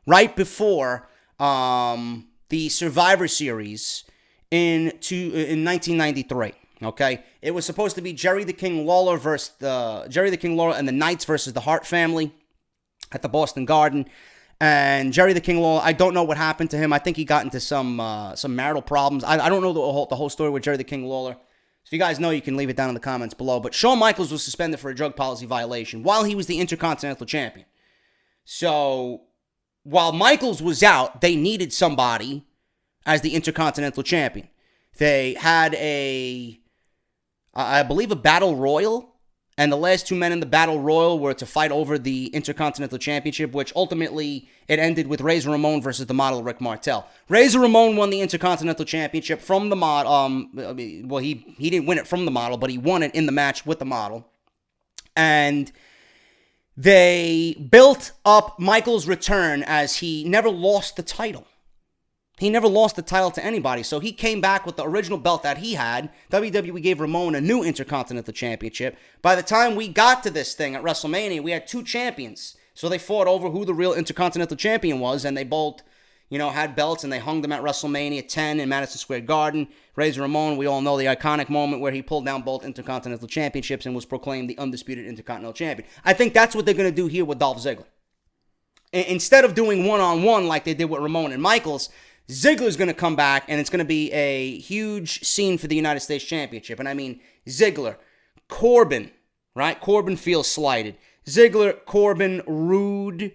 right before the Survivor Series in 1993. Okay, it was supposed to be Jerry the King Lawler versus Jerry the King Lawler and the Knights versus the Hart family at the Boston Garden, And Jerry the King Lawler, I don't know what happened to him. I think he got into some marital problems. I don't know the whole story with Jerry the King Lawler. So if you guys know, you can leave it down in the comments below. But Shawn Michaels was suspended for a drug policy violation while he was the Intercontinental Champion. So while Michaels was out, they needed somebody as the Intercontinental Champion. They had I believe, a battle royal. And the last two men in the Battle Royal were to fight over the Intercontinental Championship, which ultimately it ended with Razor Ramon versus the Model Rick Martel. Razor Ramon won the Intercontinental Championship from the Model. Well, he didn't win it from the Model, but he won it in the match with the Model. And they built up Michaels' return as he never lost the title. He never lost the title to anybody, so he came back with the original belt that he had. WWE gave Ramon a new Intercontinental Championship. By the time we got to this thing at WrestleMania, we had two champions. So they fought over who the real Intercontinental Champion was, and they both, had belts, and they hung them at WrestleMania 10 in Madison Square Garden. Razor Ramon, we all know the iconic moment where he pulled down both Intercontinental Championships and was proclaimed the undisputed Intercontinental Champion. I think that's what they're going to do here with Dolph Ziggler. Instead of doing one-on-one like they did with Ramon and Michaels, Ziggler's going to come back, and it's going to be a huge scene for the United States Championship. And I mean, Ziggler, Corbin, right? Corbin feels slighted. Ziggler, Corbin, Rude,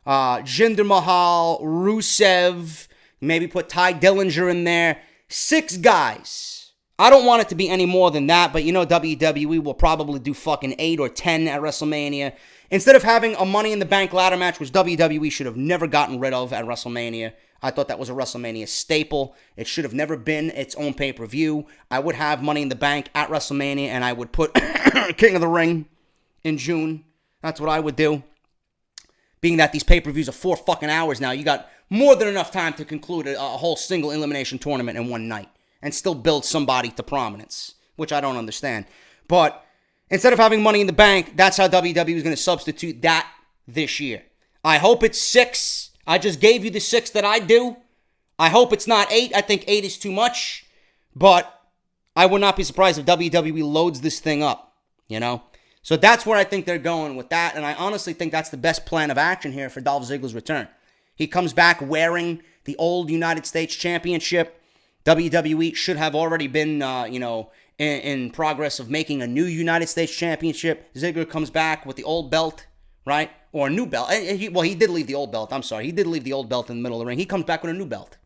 Jinder Mahal, Rusev, maybe put Ty Dillinger in there. 6 guys. I don't want it to be any more than that, but WWE will probably do fucking 8 or 10 at WrestleMania. Instead of having a Money in the Bank ladder match, which WWE should have never gotten rid of at WrestleMania. I thought that was a WrestleMania staple. It should have never been its own pay-per-view. I would have Money in the Bank at WrestleMania, and I would put King of the Ring in June. That's what I would do. Being that these pay-per-views are 4 fucking hours now, you got more than enough time to conclude a whole single elimination tournament in one night and still build somebody to prominence, which I don't understand. But instead of having Money in the Bank, that's how WWE is going to substitute that this year. I hope it's 6. I just gave you the 6 that I do. I hope it's not 8. I think 8 is too much. But I would not be surprised if WWE loads this thing up, So that's where I think they're going with that. And I honestly think that's the best plan of action here for Dolph Ziggler's return. He comes back wearing the old United States Championship. WWE should have already been, in progress of making a new United States Championship. Ziggler comes back with the old belt, right? Or a new belt. He did leave the old belt. I'm sorry. He did leave the old belt in the middle of the ring. He comes back with a new belt.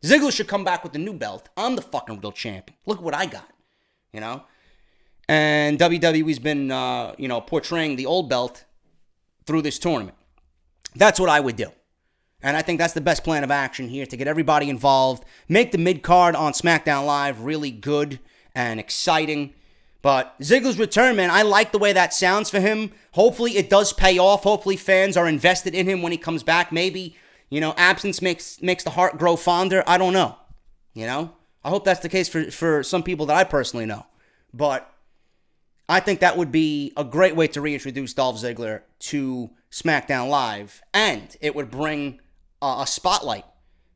Ziggler should come back with the new belt. I'm the fucking real champion. Look what I got. And WWE's been, portraying the old belt through this tournament. That's what I would do. And I think that's the best plan of action here to get everybody involved. Make the mid-card on SmackDown Live really good and exciting. But Ziggler's return, man, I like the way that sounds for him. Hopefully it does pay off. Hopefully fans are invested in him when he comes back. Maybe, absence makes the heart grow fonder. I don't know. I hope that's the case for some people that I personally know. But I think that would be a great way to reintroduce Dolph Ziggler to SmackDown Live. And it would bring a spotlight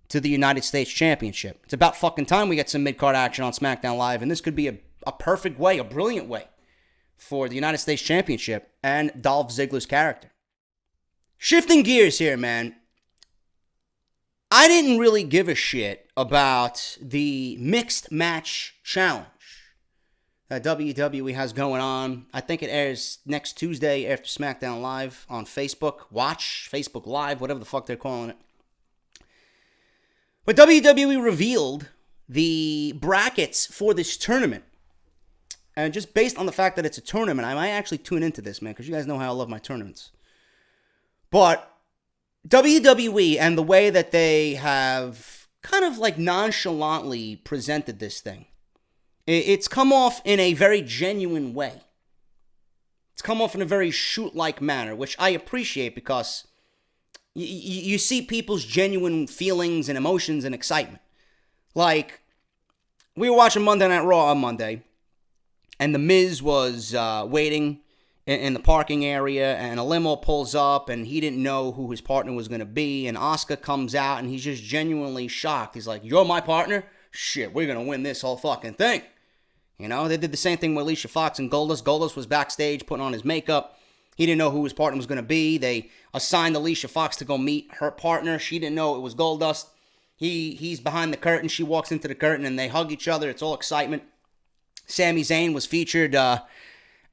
to the United States Championship. It's about fucking time we get some mid-card action on SmackDown Live. And this could be a perfect way, a brilliant way for the United States Championship and Dolph Ziggler's character. Shifting gears here, man. I didn't really give a shit about the mixed match challenge that WWE has going on. I think it airs next Tuesday after SmackDown Live on Facebook. Watch, Facebook Live, whatever the fuck they're calling it. But WWE revealed the brackets for this tournament. And just based on the fact that it's a tournament, I might actually tune into this, man, because you guys know how I love my tournaments. But WWE and the way that they have kind of like nonchalantly presented this thing, it's come off in a very genuine way. It's come off in a very shoot-like manner, which I appreciate because you see people's genuine feelings and emotions and excitement. Like, we were watching Monday Night Raw on Monday, and The Miz was waiting in the parking area, and a limo pulls up, and he didn't know who his partner was going to be, and Asuka comes out, and he's just genuinely shocked. He's like, "You're my partner? Shit, we're going to win this whole fucking thing." They did the same thing with Alicia Fox and Goldust. Goldust was backstage putting on his makeup, He didn't know who his partner was going to be. They assigned Alicia Fox to go meet her partner. She didn't know it was Goldust. He's behind the curtain. She walks into the curtain, and they hug each other. It's all excitement. Sami Zayn was featured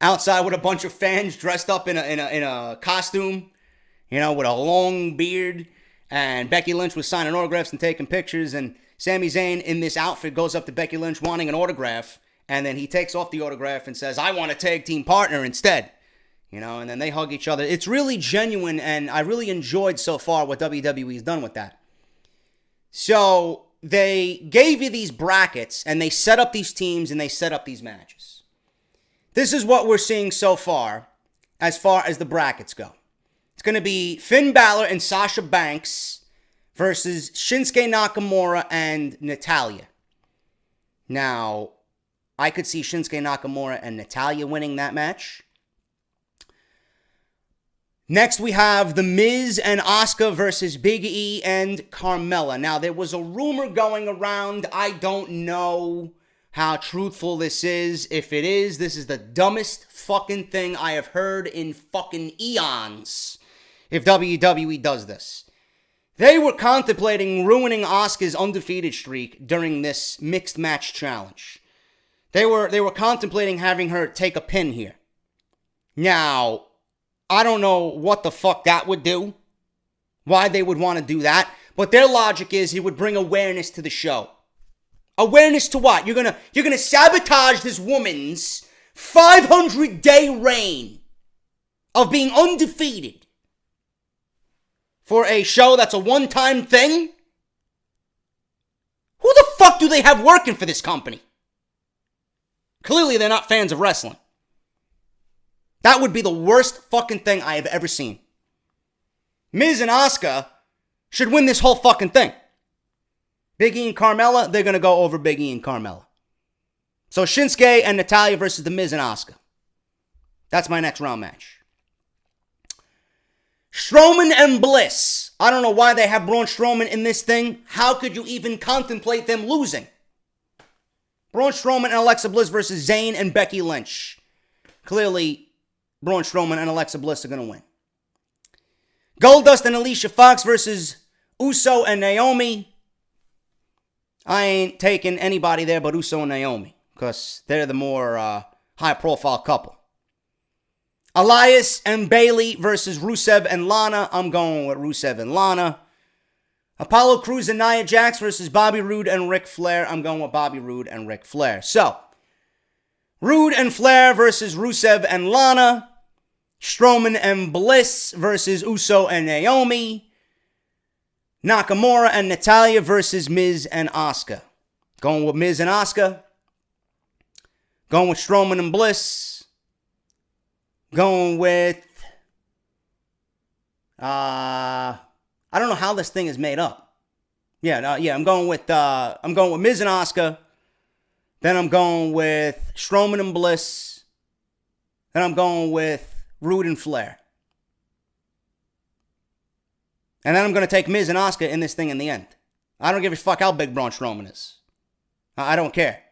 outside with a bunch of fans dressed up in a costume, with a long beard. And Becky Lynch was signing autographs and taking pictures. And Sami Zayn in this outfit goes up to Becky Lynch wanting an autograph. And then he takes off the autograph and says, "I want a tag team partner instead." And then they hug each other. It's really genuine, and I really enjoyed so far what WWE's done with that. So they gave you these brackets, and they set up these teams, and they set up these matches. This is what we're seeing so far as the brackets go. It's going to be Finn Balor and Sasha Banks versus Shinsuke Nakamura and Natalya. Now, I could see Shinsuke Nakamura and Natalya winning that match. Next, we have The Miz and Asuka versus Big E and Carmella. Now, there was a rumor going around. I don't know how truthful this is. If it is, this is the dumbest fucking thing I have heard in fucking eons. If WWE does this. They were contemplating ruining Asuka's undefeated streak during this mixed match challenge. They were contemplating having her take a pin here. Now, I don't know what the fuck that would do, why they would want to do that, but their logic is it would bring awareness to the show. Awareness to what? You're gonna sabotage this woman's 500-day reign of being undefeated for a show that's a one-time thing? Who the fuck do they have working for this company? Clearly they're not fans of wrestling. That would be the worst fucking thing I have ever seen. Miz and Asuka should win this whole fucking thing. Big E and Carmella, they're going to go over Big E and Carmella. So Shinsuke and Natalya versus The Miz and Asuka. That's my next round match. Strowman and Bliss. I don't know why they have Braun Strowman in this thing. How could you even contemplate them losing? Braun Strowman and Alexa Bliss versus Zayn and Becky Lynch. Clearly, Braun Strowman and Alexa Bliss are going to win. Goldust and Alicia Fox versus Uso and Naomi. I ain't taking anybody there but Uso and Naomi because they're the more high-profile couple. Elias and Bayley versus Rusev and Lana. I'm going with Rusev and Lana. Apollo Crews and Nia Jax versus Bobby Roode and Ric Flair. I'm going with Bobby Roode and Ric Flair. So, Roode and Flair versus Rusev and Lana. Strowman and Bliss versus Uso and Naomi. Nakamura and Natalya versus Miz and Asuka. Going with Miz and Asuka. Going with Strowman and Bliss. Going with... I don't know how this thing is made up. I'm going with Miz and Asuka. Then I'm going with Strowman and Bliss. Then I'm going with Roode and Flair. And then I'm going to take Miz and Asuka in this thing in the end. I don't give a fuck how big Braun Strowman is. I don't care.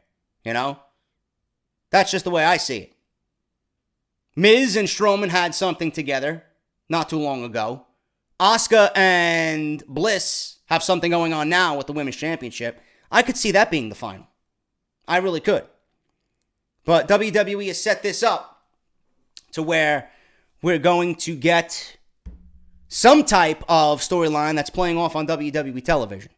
That's just the way I see it. Miz and Strowman had something together not too long ago. Asuka and Bliss have something going on now with the Women's Championship. I could see that being the final. I really could. But WWE has set this up to where we're going to get some type of storyline that's playing off on WWE television.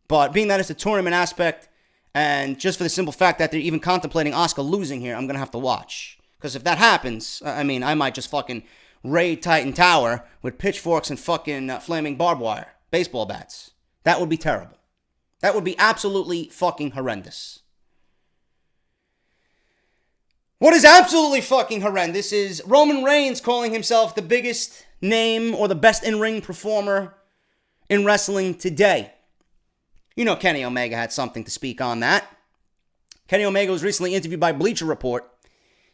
But being that it's a tournament aspect, and just for the simple fact that they're even contemplating Asuka losing here, I'm going to have to watch. Because if that happens, I might just fucking raid Titan Tower with pitchforks and fucking flaming barbed wire, baseball bats. That would be terrible. That would be absolutely fucking horrendous. What is absolutely fucking horrendous is Roman Reigns calling himself the biggest name or the best in-ring performer in wrestling today. Kenny Omega had something to speak on that. Kenny Omega was recently interviewed by Bleacher Report.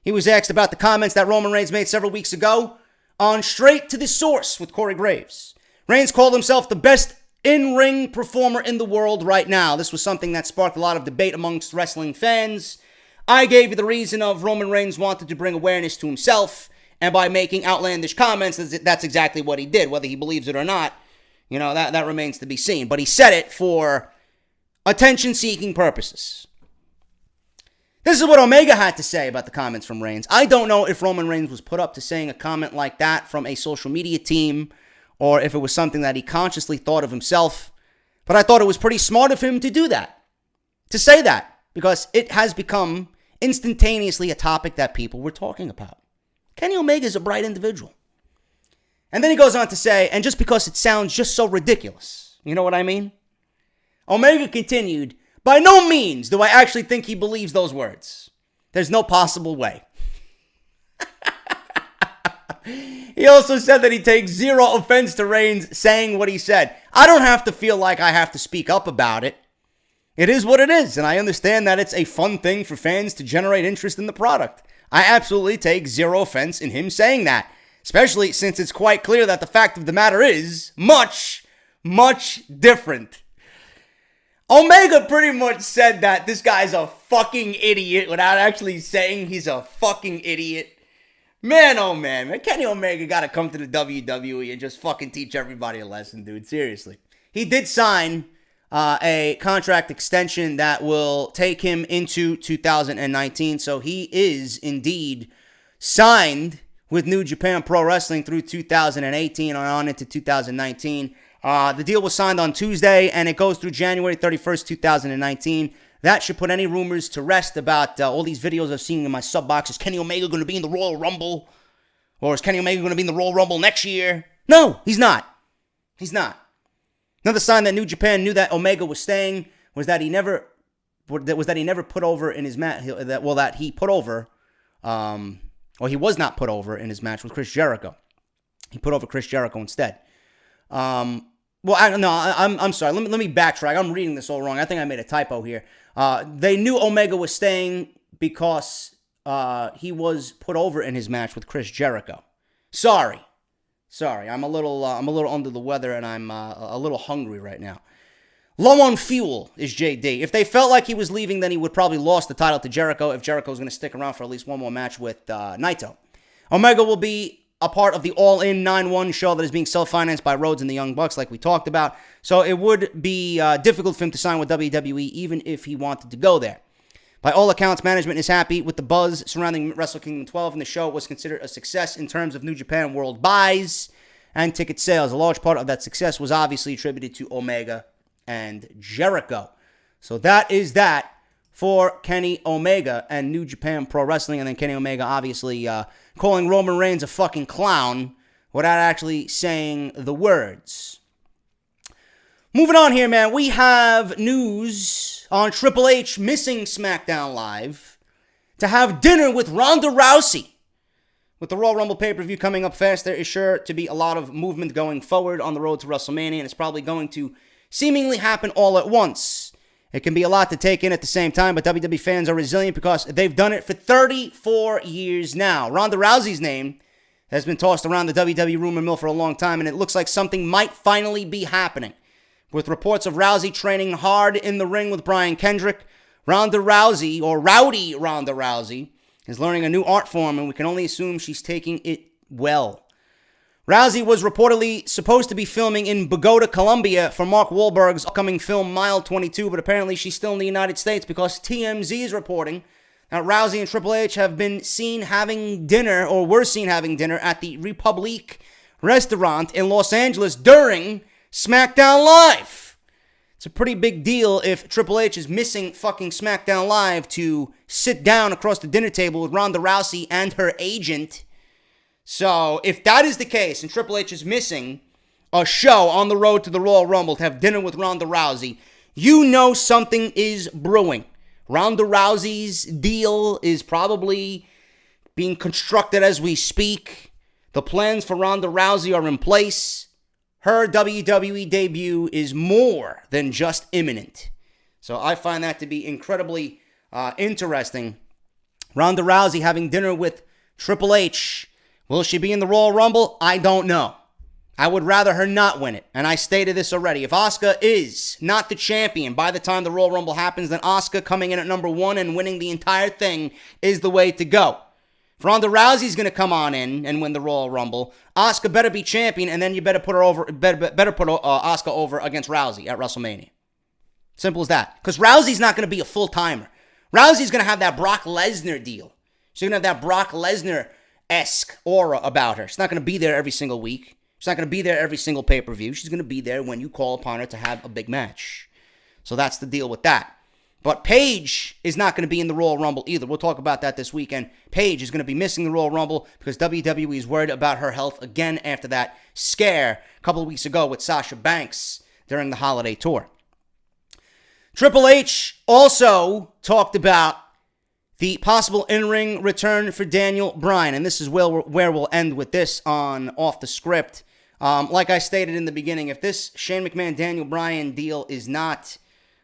He was asked about the comments that Roman Reigns made several weeks ago on Straight to the Source with Corey Graves. Reigns called himself the best in-ring performer in the world right now. This was something that sparked a lot of debate amongst wrestling fans. I gave you the reason of Roman Reigns wanted to bring awareness to himself And by making outlandish comments, that's exactly what he did. Whether he believes it or not, that remains to be seen. But he said it for attention-seeking purposes. This is what Omega had to say about the comments from Reigns. I don't know if Roman Reigns was put up to saying a comment like that from a social media team or if it was something that he consciously thought of himself. But I thought it was pretty smart of him to do that, to say that, because it has become instantaneously a topic that people were talking about. Kenny Omega is a bright individual. And then he goes on to say, and just because it sounds just so ridiculous, you know what I mean? Omega continued, by no means do I actually think he believes those words. There's no possible way. He also said that he takes zero offense to Reigns saying what he said. I don't have to feel like I have to speak up about it. It is what it is, and I understand that it's a fun thing for fans to generate interest in the product. I absolutely take zero offense in him saying that, especially since it's quite clear that the fact of the matter is much, much different. Omega pretty much said that this guy's a fucking idiot without actually saying he's a fucking idiot. Man, oh man. Kenny Omega gotta come to the WWE and just fucking teach everybody a lesson, dude. Seriously. He did sign a contract extension that will take him into 2019. So he is indeed signed with New Japan Pro Wrestling through 2018 and on into 2019. The deal was signed on Tuesday, and it goes through January 31st, 2019. That should put any rumors to rest about all these videos I've seen in my sub box. Is Kenny Omega going to be in the Royal Rumble? Or is Kenny Omega going to be in the Royal Rumble next year? No, he's not. He's not. Another sign that New Japan knew that Omega was staying was that he never put over in his match. That he put over, or he was not put over in his match with Chris Jericho. He put over Chris Jericho instead. I'm sorry. Let me backtrack. I'm reading this all wrong. I think I made a typo here. They knew Omega was staying because he was put over in his match with Chris Jericho. Sorry. I'm a little under the weather, and I'm a little hungry right now. Low on fuel is JD. If they felt like he was leaving, then he would probably lost the title to Jericho if Jericho was going to stick around for at least one more match with Naito. Omega will be a part of the All-In 9-1 show that is being self-financed by Rhodes and the Young Bucks, like we talked about. So it would be difficult for him to sign with WWE, even if he wanted to go there. By all accounts, management is happy with the buzz surrounding Wrestle Kingdom 12, and the show was considered a success in terms of New Japan World buys and ticket sales. A large part of that success was obviously attributed to Omega and Jericho. So that is that for Kenny Omega and New Japan Pro Wrestling. And then Kenny Omega obviously calling Roman Reigns a fucking clown without actually saying the words. Moving on here, man. We have news on Triple H missing SmackDown Live to have dinner with Ronda Rousey. With the Royal Rumble pay-per-view coming up fast, there is sure to be a lot of movement going forward on the road to WrestleMania, and it's probably going to seemingly happen all at once. It can be a lot to take in at the same time, but WWE fans are resilient because they've done it for 34 years now. Ronda Rousey's name has been tossed around the WWE rumor mill for a long time, and it looks like something might finally be happening. With reports of Rousey training hard in the ring with Brian Kendrick, Ronda Rousey, or Rowdy Ronda Rousey, is learning a new art form, and we can only assume she's taking it well. Rousey was reportedly supposed to be filming in Bogota, Colombia for Mark Wahlberg's upcoming film Mile 22, but apparently she's still in the United States because TMZ is reporting that Rousey and Triple H have been seen having dinner, or were seen having dinner, at the Republique restaurant in Los Angeles during SmackDown Live. It's a pretty big deal if Triple H is missing fucking SmackDown Live to sit down across the dinner table with Ronda Rousey and her agent. So, if that is the case, and Triple H is missing a show on the road to the Royal Rumble to have dinner with Ronda Rousey, you know something is brewing. Ronda Rousey's deal is probably being constructed as we speak. The plans for Ronda Rousey are in place. Her WWE debut is more than just imminent. So I find that to be incredibly interesting. Ronda Rousey having dinner with Triple H. Will she be in the Royal Rumble? I don't know. I would rather her not win it. And I stated this already. If Asuka is not the champion by the time the Royal Rumble happens, then Asuka coming in at number 1 and winning the entire thing is the way to go. If Ronda Rousey's going to come on in and win the Royal Rumble, Asuka better be champion, and then you better put her over. Better put Asuka over against Rousey at WrestleMania. Simple as that. Because Rousey's not going to be a full timer. Rousey's going to have that Brock Lesnar deal. She's going to have that Brock Lesnar-esque aura about her. She's not going to be there every single week. She's not going to be there every single pay-per-view. She's going to be there when you call upon her to have a big match. So that's the deal with that. But Paige is not going to be in the Royal Rumble either. We'll talk about that this weekend. Paige is going to be missing the Royal Rumble because WWE is worried about her health again after that scare a couple of weeks ago with Sasha Banks during the holiday tour. Triple H also talked about the possible in-ring return for Daniel Bryan. And this is where we'll end with this on Off the Script. Like I stated in the beginning, if this Shane McMahon-Daniel Bryan deal is not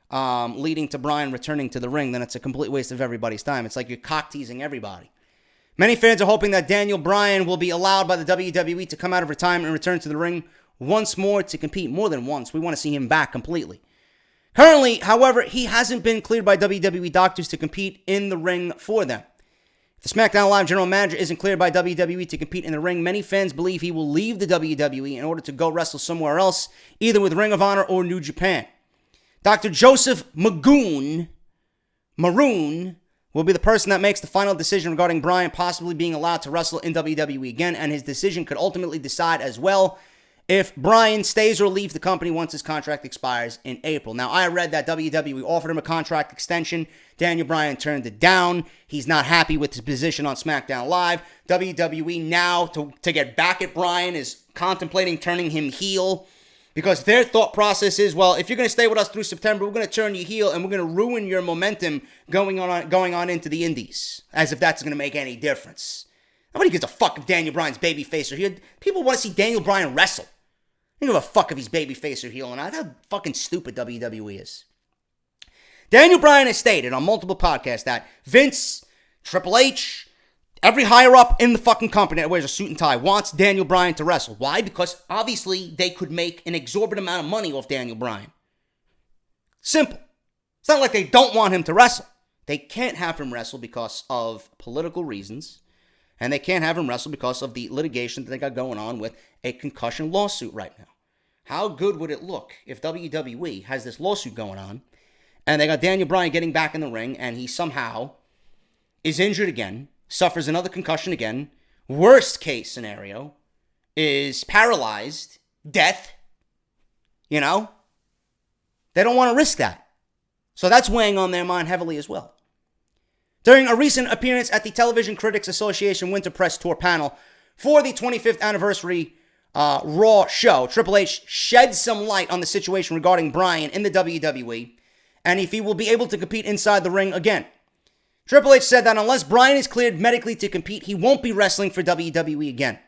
leading to Bryan returning to the ring, then it's a complete waste of everybody's time. It's like you're cock-teasing everybody. Many fans are hoping that Daniel Bryan will be allowed by the WWE to come out of retirement and return to the ring once more to compete. More than once. We want to see him back completely. Currently, however, he hasn't been cleared by WWE doctors to compete in the ring for them. If the Smackdown Live general manager isn't cleared by WWE to compete in the ring, many fans believe he will leave the WWE in order to go wrestle somewhere else, either with Ring of Honor or New Japan. Dr. Joseph Maroon will be the person that makes the final decision regarding Bryan possibly being allowed to wrestle in WWE again, and his decision could ultimately decide as well if Bryan stays or leaves the company once his contract expires in April. Now, I read that WWE offered him a contract extension. Daniel Bryan turned it down. He's not happy with his position on SmackDown Live. WWE now, to get back at Bryan, is contemplating turning him heel because their thought process is, well, if you're going to stay with us through September, we're going to turn you heel and we're going to ruin your momentum going on into the Indies, as if that's going to make any difference. Nobody gives a fuck if Daniel Bryan's babyface or heel. People want to see Daniel Bryan wrestle. I don't give a fuck if he's babyface or heel or not. That's how fucking stupid WWE is. Daniel Bryan has stated on multiple podcasts that Vince, Triple H, every higher up in the fucking company that wears a suit and tie wants Daniel Bryan to wrestle. Why? Because obviously they could make an exorbitant amount of money off Daniel Bryan. Simple. It's not like they don't want him to wrestle. They can't have him wrestle because of political reasons. And they can't have him wrestle because of the litigation that they got going on with a concussion lawsuit right now. How good would it look if WWE has this lawsuit going on and they got Daniel Bryan getting back in the ring and he somehow is injured again, suffers another concussion again, worst case scenario, is paralyzed, death, you know? They don't want to risk that. So that's weighing on their mind heavily as well. During a recent appearance at the Television Critics Association Winter Press Tour panel for the 25th anniversary Raw show, Triple H shed some light on the situation regarding Bryan in the WWE and if he will be able to compete inside the ring again. Triple H said that unless Bryan is cleared medically to compete, he won't be wrestling for WWE again.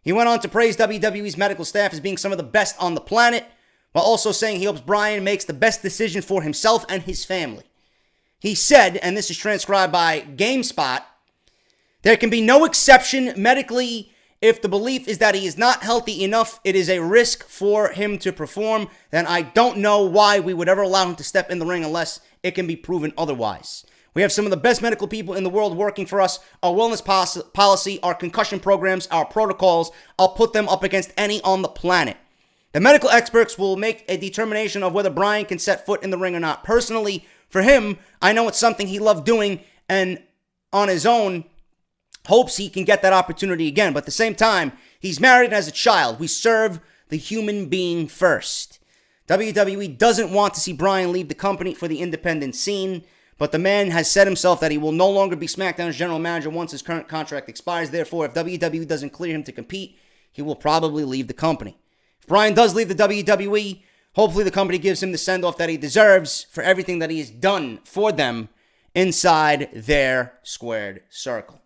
He went on to praise WWE's medical staff as being some of the best on the planet, while also saying he hopes Bryan makes the best decision for himself and his family. He said, and this is transcribed by GameSpot, there can be no exception medically if the belief is that he is not healthy enough, it is a risk for him to perform, then I don't know why we would ever allow him to step in the ring unless it can be proven otherwise. We have some of the best medical people in the world working for us. Our wellness policy, our concussion programs, our protocols, I'll put them up against any on the planet. The medical experts will make a determination of whether Bryan can set foot in the ring or not. Personally, for him, I know it's something he loved doing and on his own hopes he can get that opportunity again. But at the same time, he's married and has a child. We serve the human being first. WWE doesn't want to see Bryan leave the company for the independent scene, but the man has said himself that he will no longer be SmackDown's general manager once his current contract expires. Therefore, if WWE doesn't clear him to compete, he will probably leave the company. If Bryan does leave the WWE, hopefully the company gives him the send-off that he deserves for everything that he has done for them inside their squared circle.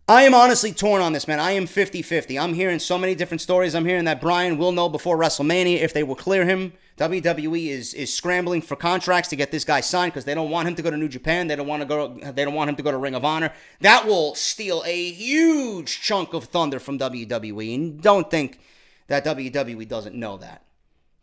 I am honestly torn on this, man. I am 50-50. I'm hearing so many different stories. I'm hearing that Bryan will know before WrestleMania if they will clear him. WWE is scrambling for contracts to get this guy signed because they don't want him to go to New Japan. They don't want him to go to Ring of Honor. That will steal a huge chunk of thunder from WWE. And don't think that WWE doesn't know that.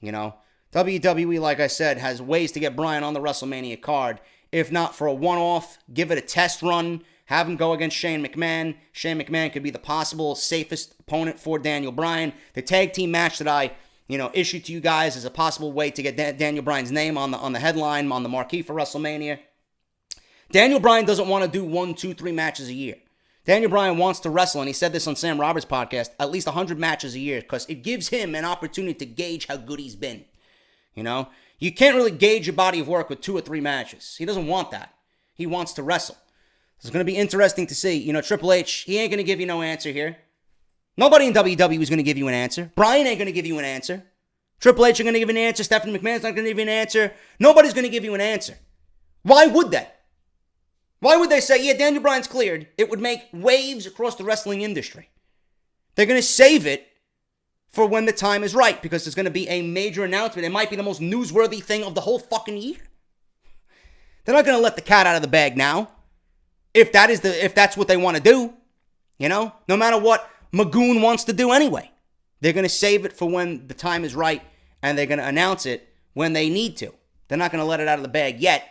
You know, WWE, like I said, has ways to get Bryan on the WrestleMania card. If not for a one-off, give it a test run. Have him go against Shane McMahon. Shane McMahon could be the possible safest opponent for Daniel Bryan. The tag team match that I issued to you guys is a possible way to get Daniel Bryan's name on the headline, on the marquee for WrestleMania. Daniel Bryan doesn't want to do 1, 2, 3 matches a year. Daniel Bryan wants to wrestle, and he said this on Sam Roberts' podcast, at least 100 matches a year, because it gives him an opportunity to gauge how good he's been. You can't really gauge your body of work with 2 or 3 matches. He doesn't want that. He wants to wrestle. It's going to be interesting to see. Triple H, he ain't going to give you no answer here. Nobody in WWE is going to give you an answer. Bryan ain't going to give you an answer. Triple H ain't going to give an answer. Stephanie McMahon's not going to give you an answer. Nobody's going to give you an answer. Why would they? Why would they say, yeah, Daniel Bryan's cleared? It would make waves across the wrestling industry. They're going to save it for when the time is right, because there's going to be a major announcement. It might be the most newsworthy thing of the whole fucking year. They're not going to let the cat out of the bag now. If that's what they want to do, no matter what Magoon wants to do anyway. They're going to save it for when the time is right, and they're going to announce it when they need to. They're not going to let it out of the bag yet.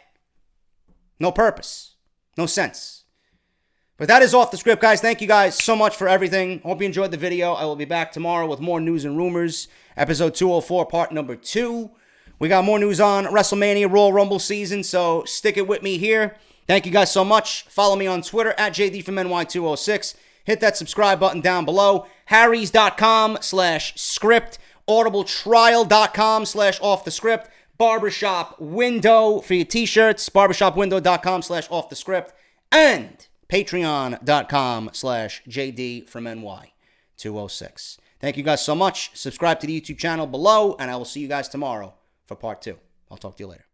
No purpose. No sense. But that is off the script, guys. Thank you guys so much for everything. Hope you enjoyed the video. I will be back tomorrow with more news and rumors. Episode 204, part number 2. We got more news on WrestleMania Royal Rumble season, so stick it with me here. Thank you guys so much. Follow me on Twitter at JDFROMNY206. Hit that subscribe button down below. Harrys.com/script. Audibletrial.com/offthescript. Barbershop Window for your t-shirts. Barbershopwindow.com/offthescript. And Patreon.com/JDFROMNY206. Thank you guys so much. Subscribe to the YouTube channel below, and I will see you guys tomorrow for part 2. I'll talk to you later.